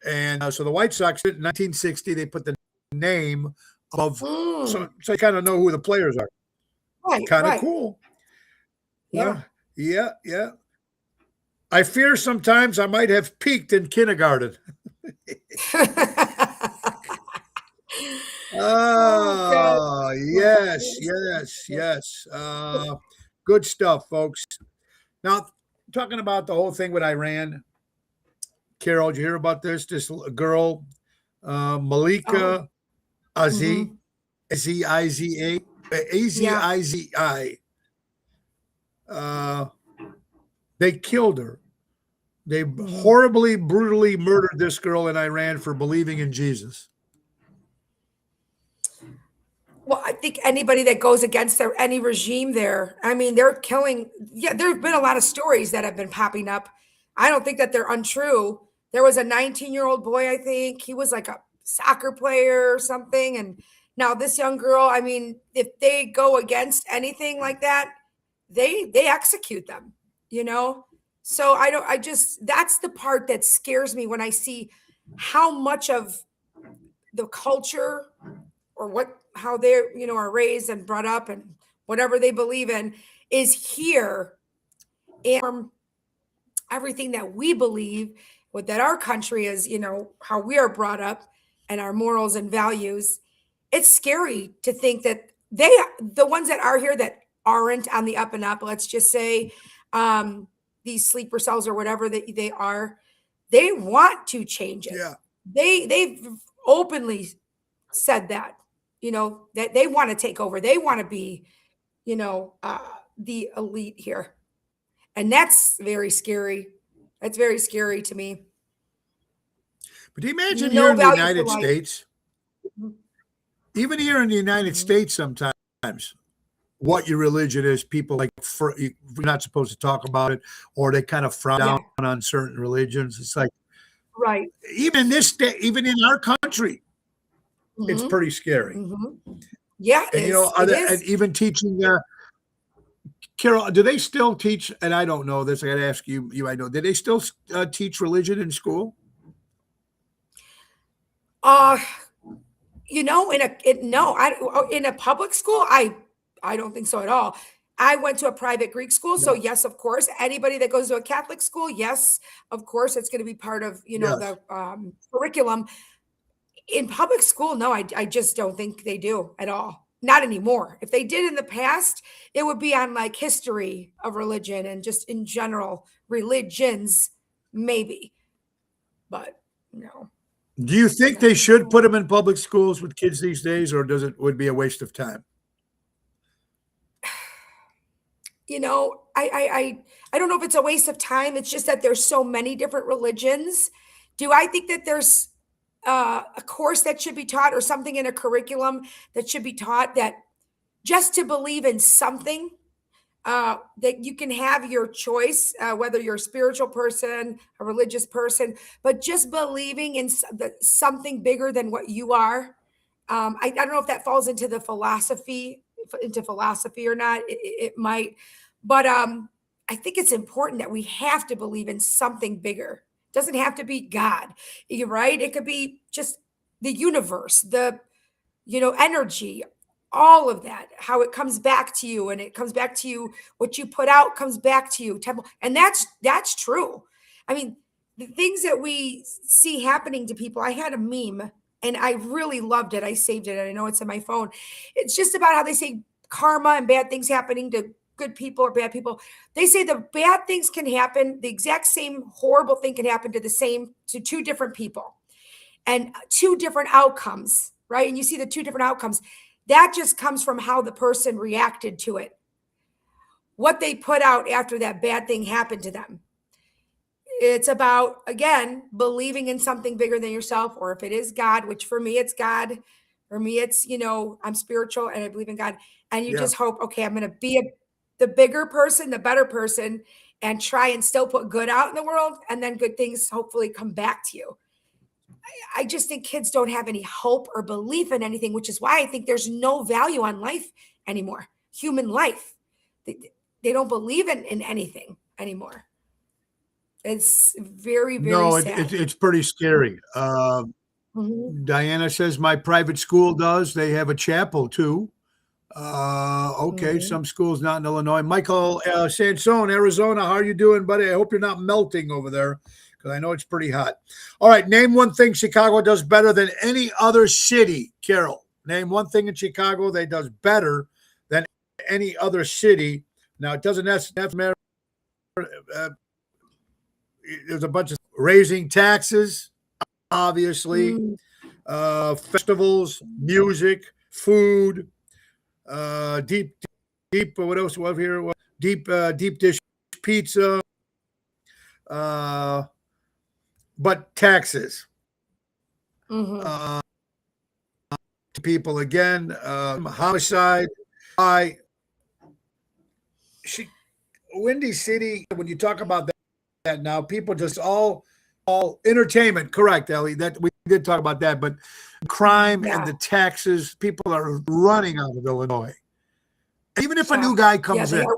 and so the White Sox did in 1960. They put the name above, Mm. so you kind of know who the players are. Right, Kind of right. cool. Yeah. Yeah, yeah. I fear sometimes I might have peaked in kindergarten. Oh, God. Yes, yes, yes. Good stuff, folks. Now, talking about the whole thing with Iran, Carol, did you hear about this? This girl, Oh, Malika Azizi, mhm. Azizi, Yeah. Azizi. Uh, they killed her. They Mhm. horribly, brutally murdered this girl in Iran for believing in Jesus. Well, I think anybody that goes against any regime there, I mean, they're killing. Yeah, there have been a lot of stories that have been popping up. I don't think that they're untrue. There was a 19-year-old boy, I think he was like a soccer player or something. And now this young girl, I mean, if they go against anything like that, they execute them, you know? So I just that's the part that scares me when I see how much of the culture or what how they're are raised and brought up and whatever they believe in is here and everything that we believe what that our country is how we are brought up and our morals and values. It's scary to think that the ones that are here that aren't on the up and up, let's just say, these sleeper cells or whatever that they are, they want to change it. Yeah. They've openly said that that they want to take over, they want to be the elite here, and that's very scary. That's very scary to me. But imagine here No in the value for United life. States, even here in the United Mhm. States, sometimes what your religion is, people like you're not supposed to talk about it, or they kind of frown Yeah, down on certain religions. It's like right. even in this state, even in our country, it's Hmm. pretty scary. Hmm. Yeah, And it is. are It there, and is. even teaching Carol, do they still teach? And I don't know this. I got to ask you. I know. Do they still teach religion in school? Uh, in a public school, I don't think so at all. I went to a private Greek school, so No. yes, of course. Anybody that goes to a Catholic school, yes, of course, it's going to be part of Yes. the curriculum. In public school, no, I just don't think they do at all. Not anymore. If they did in the past, it would be on like history of religion and just in general religions, maybe, but no, Do you think not they should anymore. put them in public schools with kids these days, or does it would be a waste of time? I don't know if it's a waste of time. It's just that there's so many different religions. Do I think that there's a course that should be taught or something in a curriculum that should be taught that just to believe in something that you can have your choice, whether you're a spiritual person, a religious person, but just believing in something bigger than what you are. I don't know if that falls into the philosophy or not. It might, but I think it's important that we have to believe in something bigger. It doesn't have to be God, you're right? It could be just the universe, energy, all of that, how it comes back to you, and it comes back to you. What you put out comes back to you. Temple, and that's true. I mean, the things that we see happening to people. I had a meme, and I really loved it. I saved it, and I know it's in my phone. It's just about how they say karma and bad things happening to good people or bad people. They say the bad things can happen. The exact same horrible thing can happen to two different people, and two different outcomes, right? And you see the two different outcomes. That just comes from how the person reacted to it, what they put out after that bad thing happened to them. It's about, again, believing in something bigger than yourself, or if it is God, which for me, it's God. For me, it's, I'm spiritual and I believe in God. And you Yeah. just hope, okay, I'm going to be the bigger person, the better person, and try and still put good out in the world. And then good things hopefully come back to you. I just think kids don't have any hope or belief in anything, which is why I think there's no value on life anymore, human life. They don't believe in anything anymore. It's very, very No, sad. it's pretty scary. Mhm. Diana says my private school does. They have a chapel too. Okay, Mhm. some schools not in Illinois. Michael Sansone, Arizona, how are you doing, buddy? I hope you're not melting over there because I know it's pretty hot. All right, name one thing Chicago does better than any other city, Carol. Name one thing in Chicago that does better than any other city. Now, it doesn't necessarily matter. There's a bunch of raising taxes, obviously, Mm. festivals, music, food, deep. What else we have here? Deep dish pizza. But taxes. Mhm. People again. Homicide. I. Windy City. When you talk about that now, people just all entertainment. Correct, Ellie. That we did talk about that, but crime and Yeah. the taxes. People are running out of Illinois. Even if a Yeah. new guy Yeah. comes They in. are.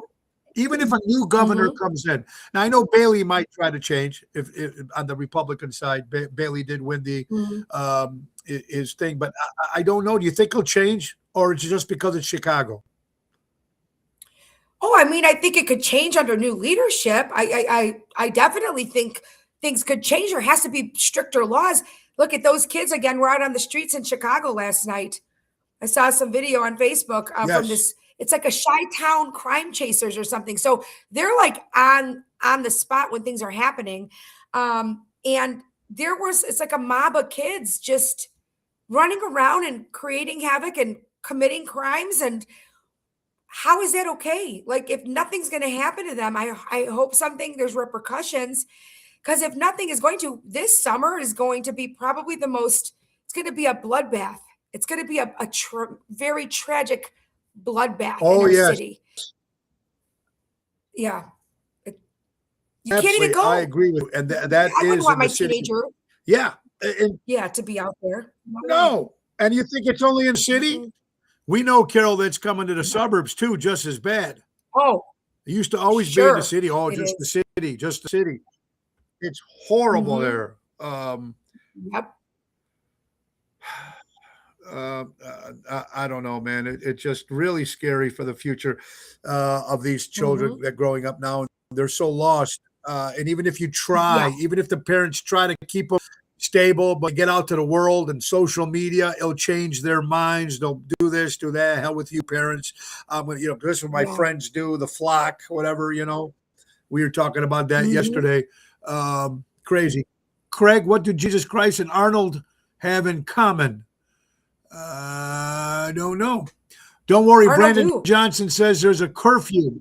Even if a new governor Mhm. comes in. Now, I know Bailey might try to change if on the Republican side. Bailey did win Mhm. his thing, but I don't know. Do you think he'll change, or it's just because it's Chicago? Oh, I mean, I think it could change under new leadership. I definitely think things could change. There has to be stricter laws. Look at those kids again. We're out on the streets in Chicago last night. I saw some video on Facebook from Yes. this. It's like a Chi-Town crime chasers or something. So they're like on the spot when things are happening. And it's like a mob of kids just running around and creating havoc and committing crimes. And how is that okay? Like, if nothing's going to happen to them, I hope there's repercussions. Because if nothing is going to, this summer is going to be probably it's going to be a bloodbath. It's going to be a very tragic bloodbath in Oh our yes, city. Yeah. You can't even absolutely. I go. agree with you, and that I wouldn't is want in my the city. teenager, Yeah, and yeah, to be out there. No way. no, and you think it's only in the city? Mm-mm. We know, Carol, that's coming to the No. suburbs too, just as bad. Oh, It used to always be in the Sure, city. Oh, it just the is. city, just the city. It's horrible Mhm. there. Yep. I don't know, man. It's just really scary for the future of these children Mhm. that are growing up now. They're so lost. And even if you Yeah. try, even if the parents try to keep them stable, but get out to the world and social media, it'll change their minds. They'll do this, do that. Hell with you, parents. This is what my Yeah. friends do, the flock, whatever, We were talking about that Mhm. yesterday. Crazy. Craig, what do Jesus Christ and Arnold have in common? I don't know. Don't worry. Arnold Brandon who? Johnson says there's a curfew.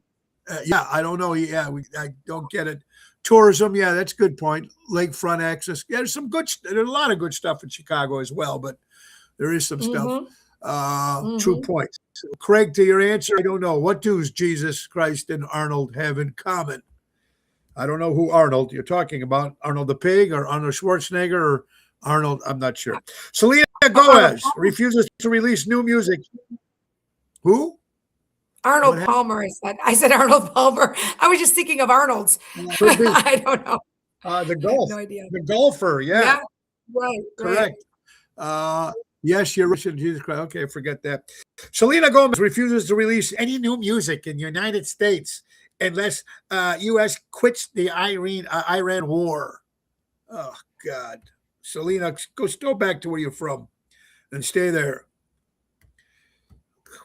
Yeah, I don't know. Yeah, I don't get it. Tourism. Yeah, that's a good point. Lakefront access. Yeah, there's a lot of good stuff in Chicago as well, but there is some stuff. Mhm. True Mhm. point. So, Craig, to your answer, I don't know. What do Jesus Christ and Arnold have in common? I don't know who Arnold you're talking about. Arnold the pig or Arnold Schwarzenegger or Arnold, I'm not sure. Selena Arnold Gomez Palmer. refuses to release new music. Who? What Arnold happened? Palmer. I said Arnold Palmer. I was just thinking of Arnold's. Could be I don't know. the I have golf, no idea. the golfer. Yeah, Yeah. Right. Right. correct. Yes, you're Richard Jesus Christ. Okay, forget that. Selena Gomez refuses to release any new music in the United States unless U.S. quits the Iran war. Oh God, Selena, go back to where you're from and stay there.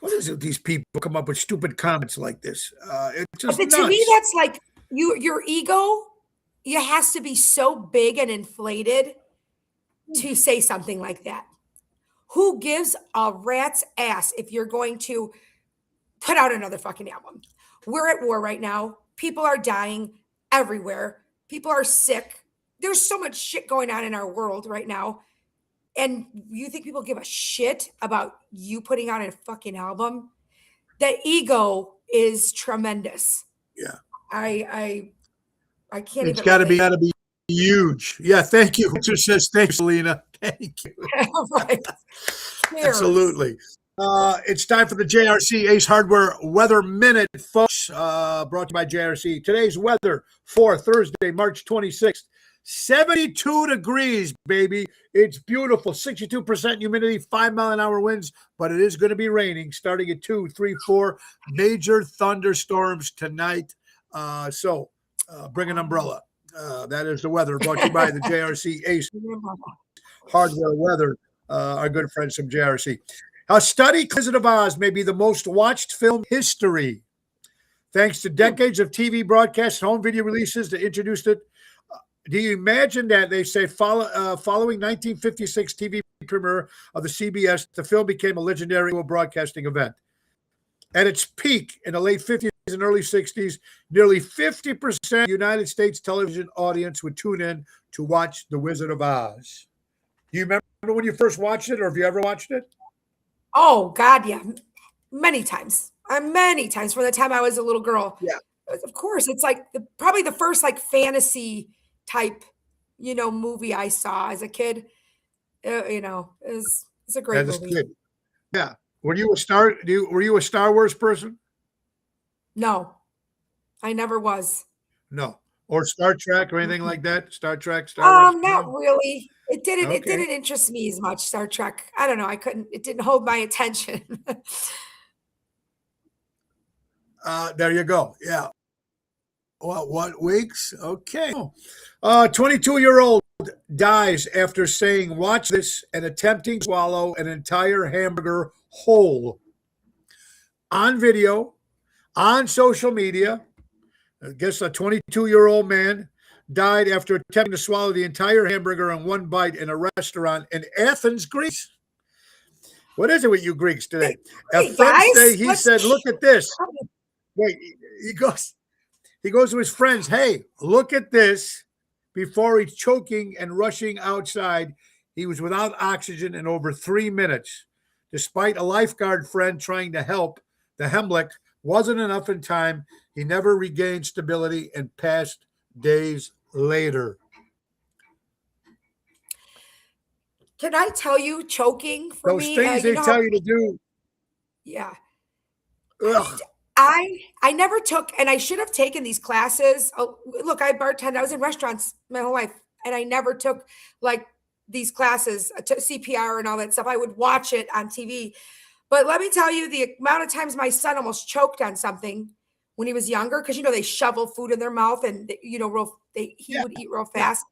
What is it? These people come up with stupid comments like this. It's just But to me, nuts. that's like your ego. It has to be so big and inflated to say something like that. Who gives a rat's ass if you're going to put out another fucking album? We're at war right now. People are dying everywhere. People are sick. There's so much shit going on in our world right now. And you think people give a shit about you putting out a fucking album? The ego is tremendous. Yeah, I can't it's even let it. got to be huge. Yeah, thank you. Richard says thanks, Selena. Thank you. Right. Cheers. Absolutely. It's time for the JRC Ace Hardware Weather Minute, folks. Brought to you by JRC. Today's weather for Thursday, March 26th. 72 degrees, baby. It's beautiful. 62% humidity, 5-mile-an-hour winds, but it is going to be raining starting at 2, 3, 4 major thunderstorms tonight. So bring an umbrella. That is the weather brought to you by the JRC Ace Hardware Weather, our good friends from JRC. A study, Wizard of Oz may be the most watched film in history. Thanks to decades of TV broadcasts and home video releases that introduced it. Do you imagine that they say following 1956 TV premiere of the CBS, the film became a legendary broadcasting event. At its peak in the late 50s and early 60s, nearly 50% of the United States television audience would tune in to watch The Wizard of Oz. Do you remember when you first watched it, or have you ever watched it? Oh God, yeah, many times. Many times from the time I was a little girl. Yeah. Of course, it's like probably the first like fantasy type, movie I saw as a kid. It's a great As a movie. kid. Yeah. Were you a Star Wars person? No, I never was. No. Or Star Trek or anything like that? Star Trek, Star Wars? Not No. really. It Okay. didn't interest me as much, Star Trek. I don't know. It didn't hold my attention. There you go. Yeah. Well, what weeks? Okay. 22-year-old dies after saying, "Watch this," and attempting to swallow an entire hamburger whole. On video, on social media, I guess a 22-year-old man died after attempting to swallow the entire hamburger in one bite in a restaurant in Athens, Greece. What is it with you Greeks today? Hey Thursday, guys, he said, "Look at this." Wait, he goes to his friends, "Hey, look at this." Before he's choking and rushing outside, he was without oxygen in over 3 minutes. Despite a lifeguard friend trying to help, the Heimlich wasn't enough in time. He never regained stability and passed days later. Can I tell you, choking for Those me? things You they know how? tell you to do, Yeah, ugh. I never took, and I should have taken these classes. Oh, look, I bartended. I was in restaurants my whole life, and I never took like these classes, CPR and all that stuff. I would watch it on TV. But let me tell you, the amount of times my son almost choked on something when he was younger, because they shovel food in their mouth, and he would eat real fast.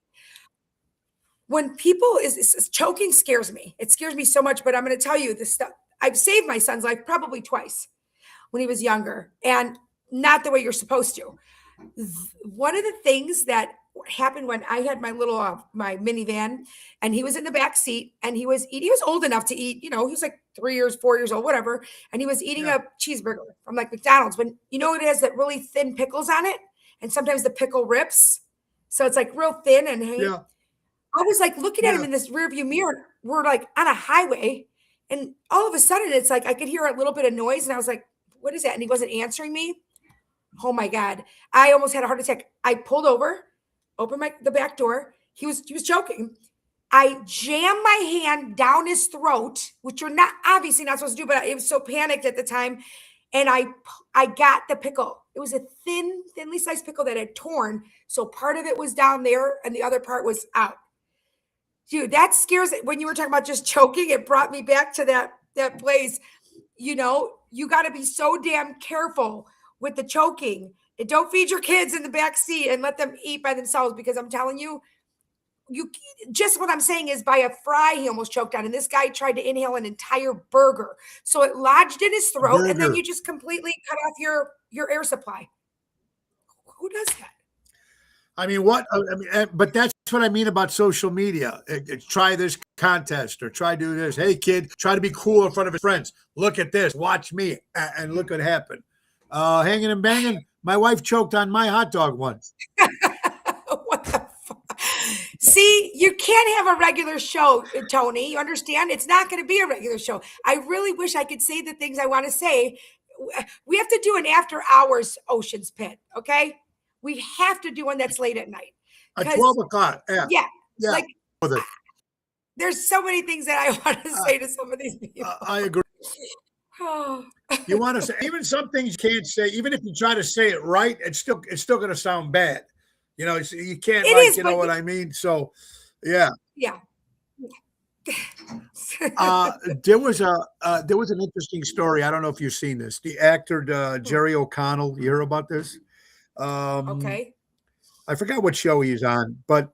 When people is choking scares me. It scares me so much. But I'm going to tell you this stuff. I've saved my son's life probably twice when he was younger, and not the way you're supposed to. One of the things that happened when I had my little my minivan, and he was in the back seat, and he was eating. He was old enough to eat. He was like 3 years, 4 years old, whatever, and he was eating a cheeseburger from like McDonald's. When it has that really thin pickles on it, and sometimes the pickle rips, so it's like real thin and hanging. Yeah. I was like looking at him in this rearview mirror. We're like on a highway, and all of a sudden it's like I could hear a little bit of noise, and I was like, "What is that?" And he wasn't answering me. Oh my God. I almost had a heart attack. I pulled over, opened the back door. He was choking. I jammed my hand down his throat, which you're obviously not supposed to do, but I was so panicked at the time. And I got the pickle. It was a thinly sliced pickle that had torn. So part of it was down there and the other part was out. Dude, that scares it. When you were talking about just choking, it brought me back to that place. You got to be so damn careful with the choking. And don't feed your kids in the back seat and let them eat by themselves, because I'm telling you, just what I'm saying is, by a fry he almost choked on, and this guy tried to inhale an entire burger. So it lodged in his throat, and then you just completely cut off your air supply. Who does that? I mean, but that's what I mean about social media. Try this contest or try do this. Hey, kid, try to be cool in front of his friends. Look at this. Watch me. And look what happened. Hanging and banging. My wife choked on my hot dog once. What the fuck? See, you can't have a regular show, Tony. You understand? It's not going to be a regular show. I really wish I could say the things I want to say. We have to do an after hours Ocean's Pit, okay? We have to do one that's late at night. At 12 o'clock. Yeah. Like, there's so many things that I want to say to some of these people. I agree. You want to say, even some things you can't say, even if you try to say it right, it's still going to sound bad. You can't, what I mean? So, yeah. Yeah. There was an interesting story. I don't know if you've seen this. The actor Jerry O'Connell. You hear about this? Okay. I forgot what show he's on, but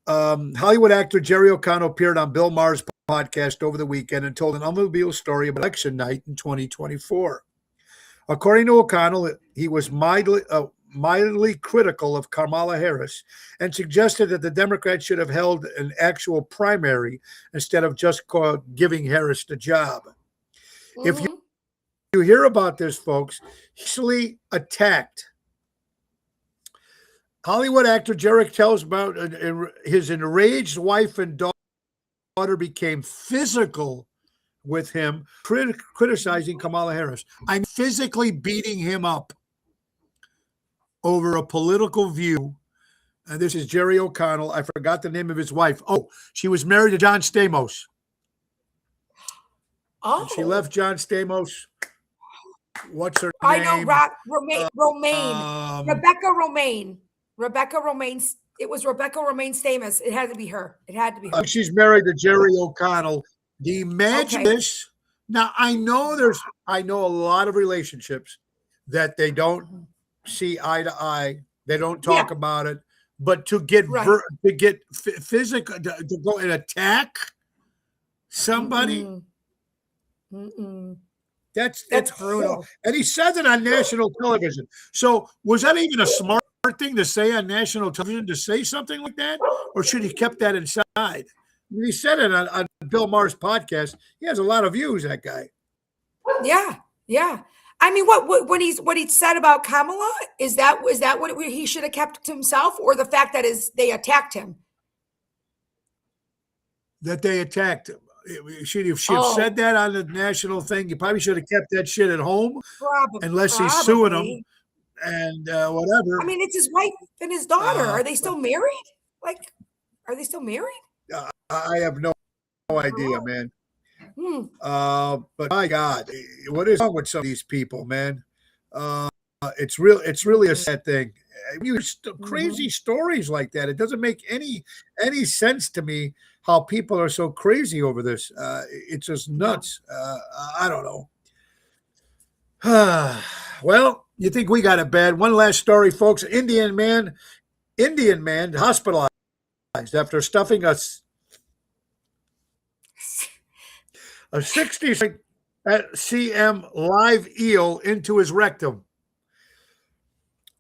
Hollywood actor Jerry O'Connell appeared on Bill Maher's podcast over the weekend and told an unbelievable story about election night in 2024. According to O'Connell, he was mildly critical of Kamala Harris and suggested that the Democrats should have held an actual primary instead of just giving Harris the job. Mm-hmm. If you hear about this, folks, easily attacked. Hollywood actor Jerry tells about his enraged wife and daughter became physical with him, criticizing Kamala Harris. I'm physically beating him up over a political view. And this is Jerry O'Connell. I forgot the name of his wife. Oh, she was married to John Stamos. Oh. And she left John Stamos. What's her name? I know, Romaine. Rebecca Romaine. Rebecca Romaine. It was Rebecca Romaine Stamos. It had to be her. She's married to Jerry O'Connell. Imagine this. Now, I know a lot of relationships that they don't see eye to eye. They don't talk about it. But to get physical, to go and attack somebody, that's brutal. And he says it on national television. So was that even a smart thing to say on national television, to say something like that? Or should he kept that inside? I mean, he said it on Bill Maher's podcast. He has a lot of views, that guy. Yeah. I mean, what he said about Kamala, is that what he should have kept to himself, or the fact that they attacked him? That they attacked him. She have said that on the national thing. You probably should have kept that shit at home, unless he's suing him and whatever. I mean, it's his wife and his daughter. Are they still married? Are they still married? I have no idea, man. But my God, what is wrong with some of these people, man? It's really a sad thing. Crazy Mhm. stories like that. It doesn't make any sense to me how people are so crazy over this. It's just No. nuts. I don't know. Well, you think we got it bad? One last story, folks. Indian man hospitalized after stuffing a 60 cm live eel into his rectum.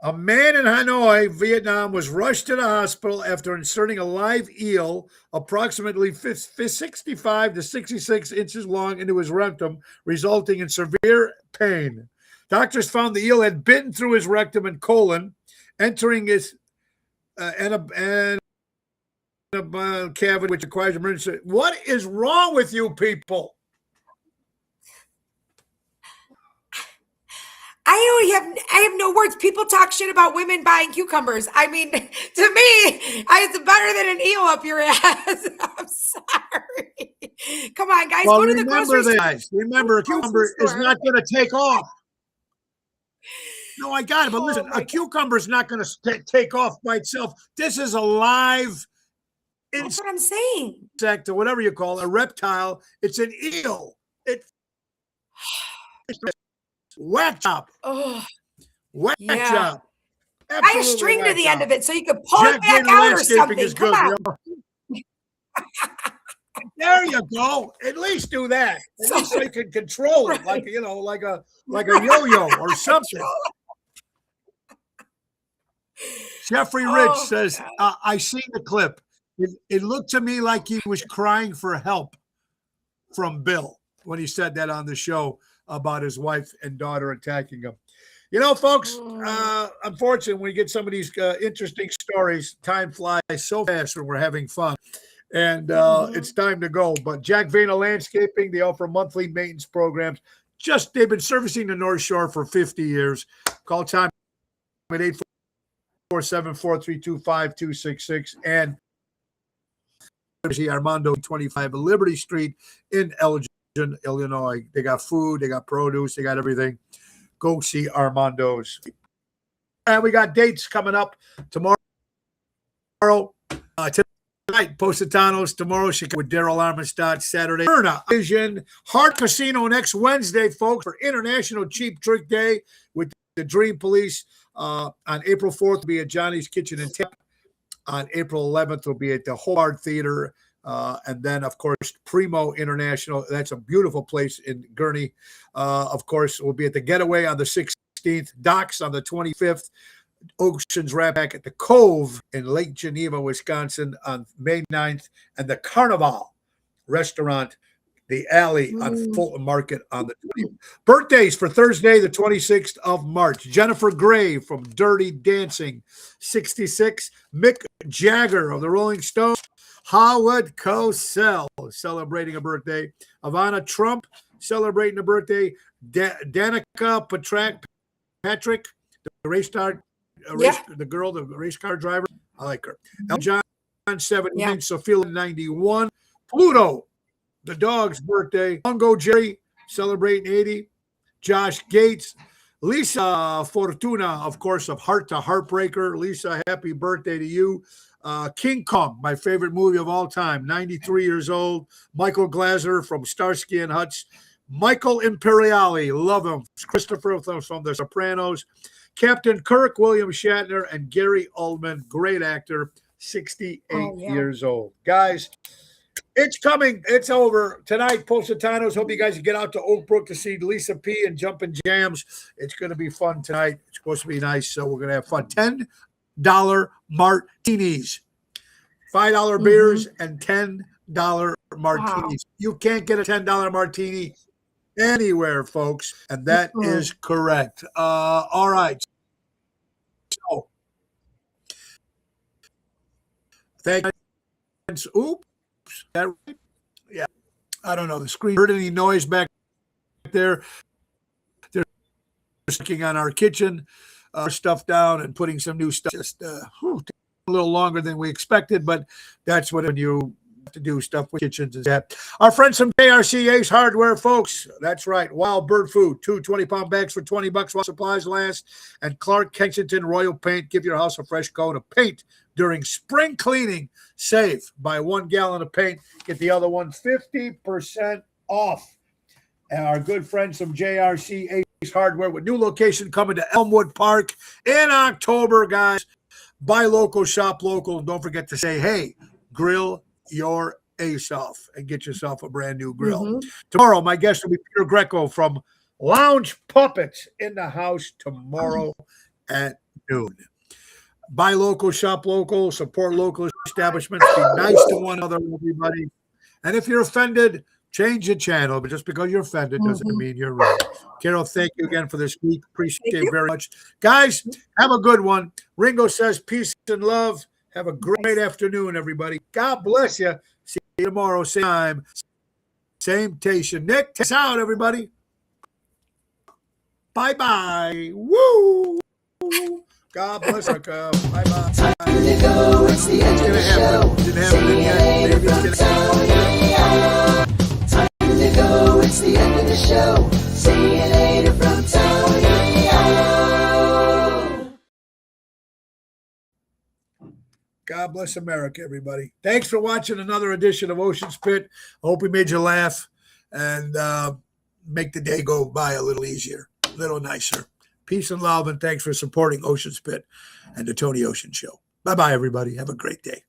A man in Hanoi, Vietnam, was rushed to the hospital after inserting a live eel approximately 65 to 66 inches long into his rectum, resulting in severe pain. Doctors found the eel had bitten through his rectum and colon, entering his cavity, which requires emergency. What is wrong with you people? I have no words. People talk shit about women buying cucumbers. I mean, to me, it's better than an eel up your ass. I'm sorry. Come on, guys, Well, go to the remember grocery this, store. guys. Remember, a Grocery cucumber is store. not going to take off. No, I got it. But Oh listen, a my God. cucumber is not going to take off by itself. This is a live That's what I'm saying. insect or whatever you call it, a reptile. It's an eel. It's whack job. Oh, Whack yeah. job. Tie a Absolutely string to whack the end job. of it so you can pull it Jack back Vader out or landscaping something. is Come good. on. There you go. At least do that. At So, least so you can control it, right. like a Right. yo-yo or something. Control. Jeffrey Rich Oh, says, God. I seen the clip. It looked to me like he was crying for help from Bill when he said that on the show about his wife and daughter attacking him. You know, folks, Mm. unfortunately, when we get some of these interesting stories, time flies so fast when we're having fun. And it's Mhm. time to go. But Jack Vena Landscaping, they offer monthly maintenance programs. They've been servicing the North Shore for 50 years. Call time at 847-432-5266 and Armando 25 Liberty Street in Elgin, Illinois. They got food, they got produce, they got everything. Go see Armando's. And we got dates coming up tomorrow. Tonight, Positanos. Tomorrow, Chicago with Daryl Armistad. Saturday, Vision. Hart Casino next Wednesday, folks, for International Cheap Trick Day with the Dream Police. On April 4th, will be at Johnny's Kitchen and Tap. On April 11th, will be at the Hobart Theater. And then, of course, Primo International. That's a beautiful place in Gurnee. Of course, we'll be at the Getaway on the 16th, Docks on the 25th, Ocean's Rapids at the Cove in Lake Geneva, Wisconsin on May 9th, and the Carnival Restaurant, the Alley on Fulton Market on the 20th. Birthdays for Thursday, the 26th of March. Jennifer Gray from Dirty Dancing, 66. Mick Jagger of the Rolling Stones. Howard Cosell celebrating a birthday. Ivana Trump celebrating a birthday. Danica Patrick, the race star, Yeah. the girl, the race car driver. I like her. Elton John, 79. Yeah. Sophia, 91. Pluto, the dog's birthday. Bongo Jerry celebrating 80. Josh Gates. Lisa Fortuna, of course, of Heart to Heartbreaker. Lisa, happy birthday to you. King Kong, my favorite movie of all time, 93 years old. Michael Glaser from Starsky and Hutch. Michael Imperiali, love him. Christopher from The Sopranos. Captain Kirk, William Shatner, and Gary Oldman, great actor, 68 years old. Guys, it's coming. It's over. Tonight, Positanos. Hope you guys get out to Oak Brook to see Lisa P. and Jumpin' Jams. It's going to be fun tonight. It's supposed to be nice, so we're going to have fun. $10 martinis, $5 beers, and $10 martinis. Wow. You can't get a $10 martini anywhere, folks, and that is correct. All right. So, thank you. Oops. Yeah. I don't know. The screen heard any noise back there. They're working on our kitchen stuff down and putting some new stuff. Just a little longer than we expected, but that's what when you to do stuff with kitchens and that. Our friends from JRC Ace Hardware, folks. That's right. Wild Bird Food, 2 20-pound bags for $20 while supplies last. And Clark Kensington Royal Paint. Give your house a fresh coat of paint during spring cleaning. Save. Buy 1 gallon of paint. Get the other one 50% off. And our good friends from JRC Ace Hardware with new location coming to Elmwood Park in October, guys. Buy local, shop local. And don't forget to say, hey, grill your ace off and get yourself a brand new grill. Tomorrow, my guest will be Peter Greco from Lounge Puppets in the house tomorrow at noon. Buy local, shop local, support local establishments. Be nice to one another, everybody. And if you're offended, change the channel. But just because you're offended doesn't mean you're right. Carol, thank you again for this week. Appreciate it very much. Guys, have a good one. Ringo says peace and love. Have a great afternoon, everybody. God bless you. See you tomorrow, same time, same station. Nick, take us out, everybody. Bye-bye. Woo! God bless you. Bye-bye. Time to go, it's the end of the show. Didn't have it in yet. Maybe it's gonna happen. Time to go, it's the end of the show. See you later from Tony. God bless America, everybody. Thanks for watching another edition of Ocean Spit. I hope we made you laugh and make the day go by a little easier, a little nicer. Peace and love, and thanks for supporting Ocean Spit and the Tony Ocean Show. Bye-bye, everybody. Have a great day.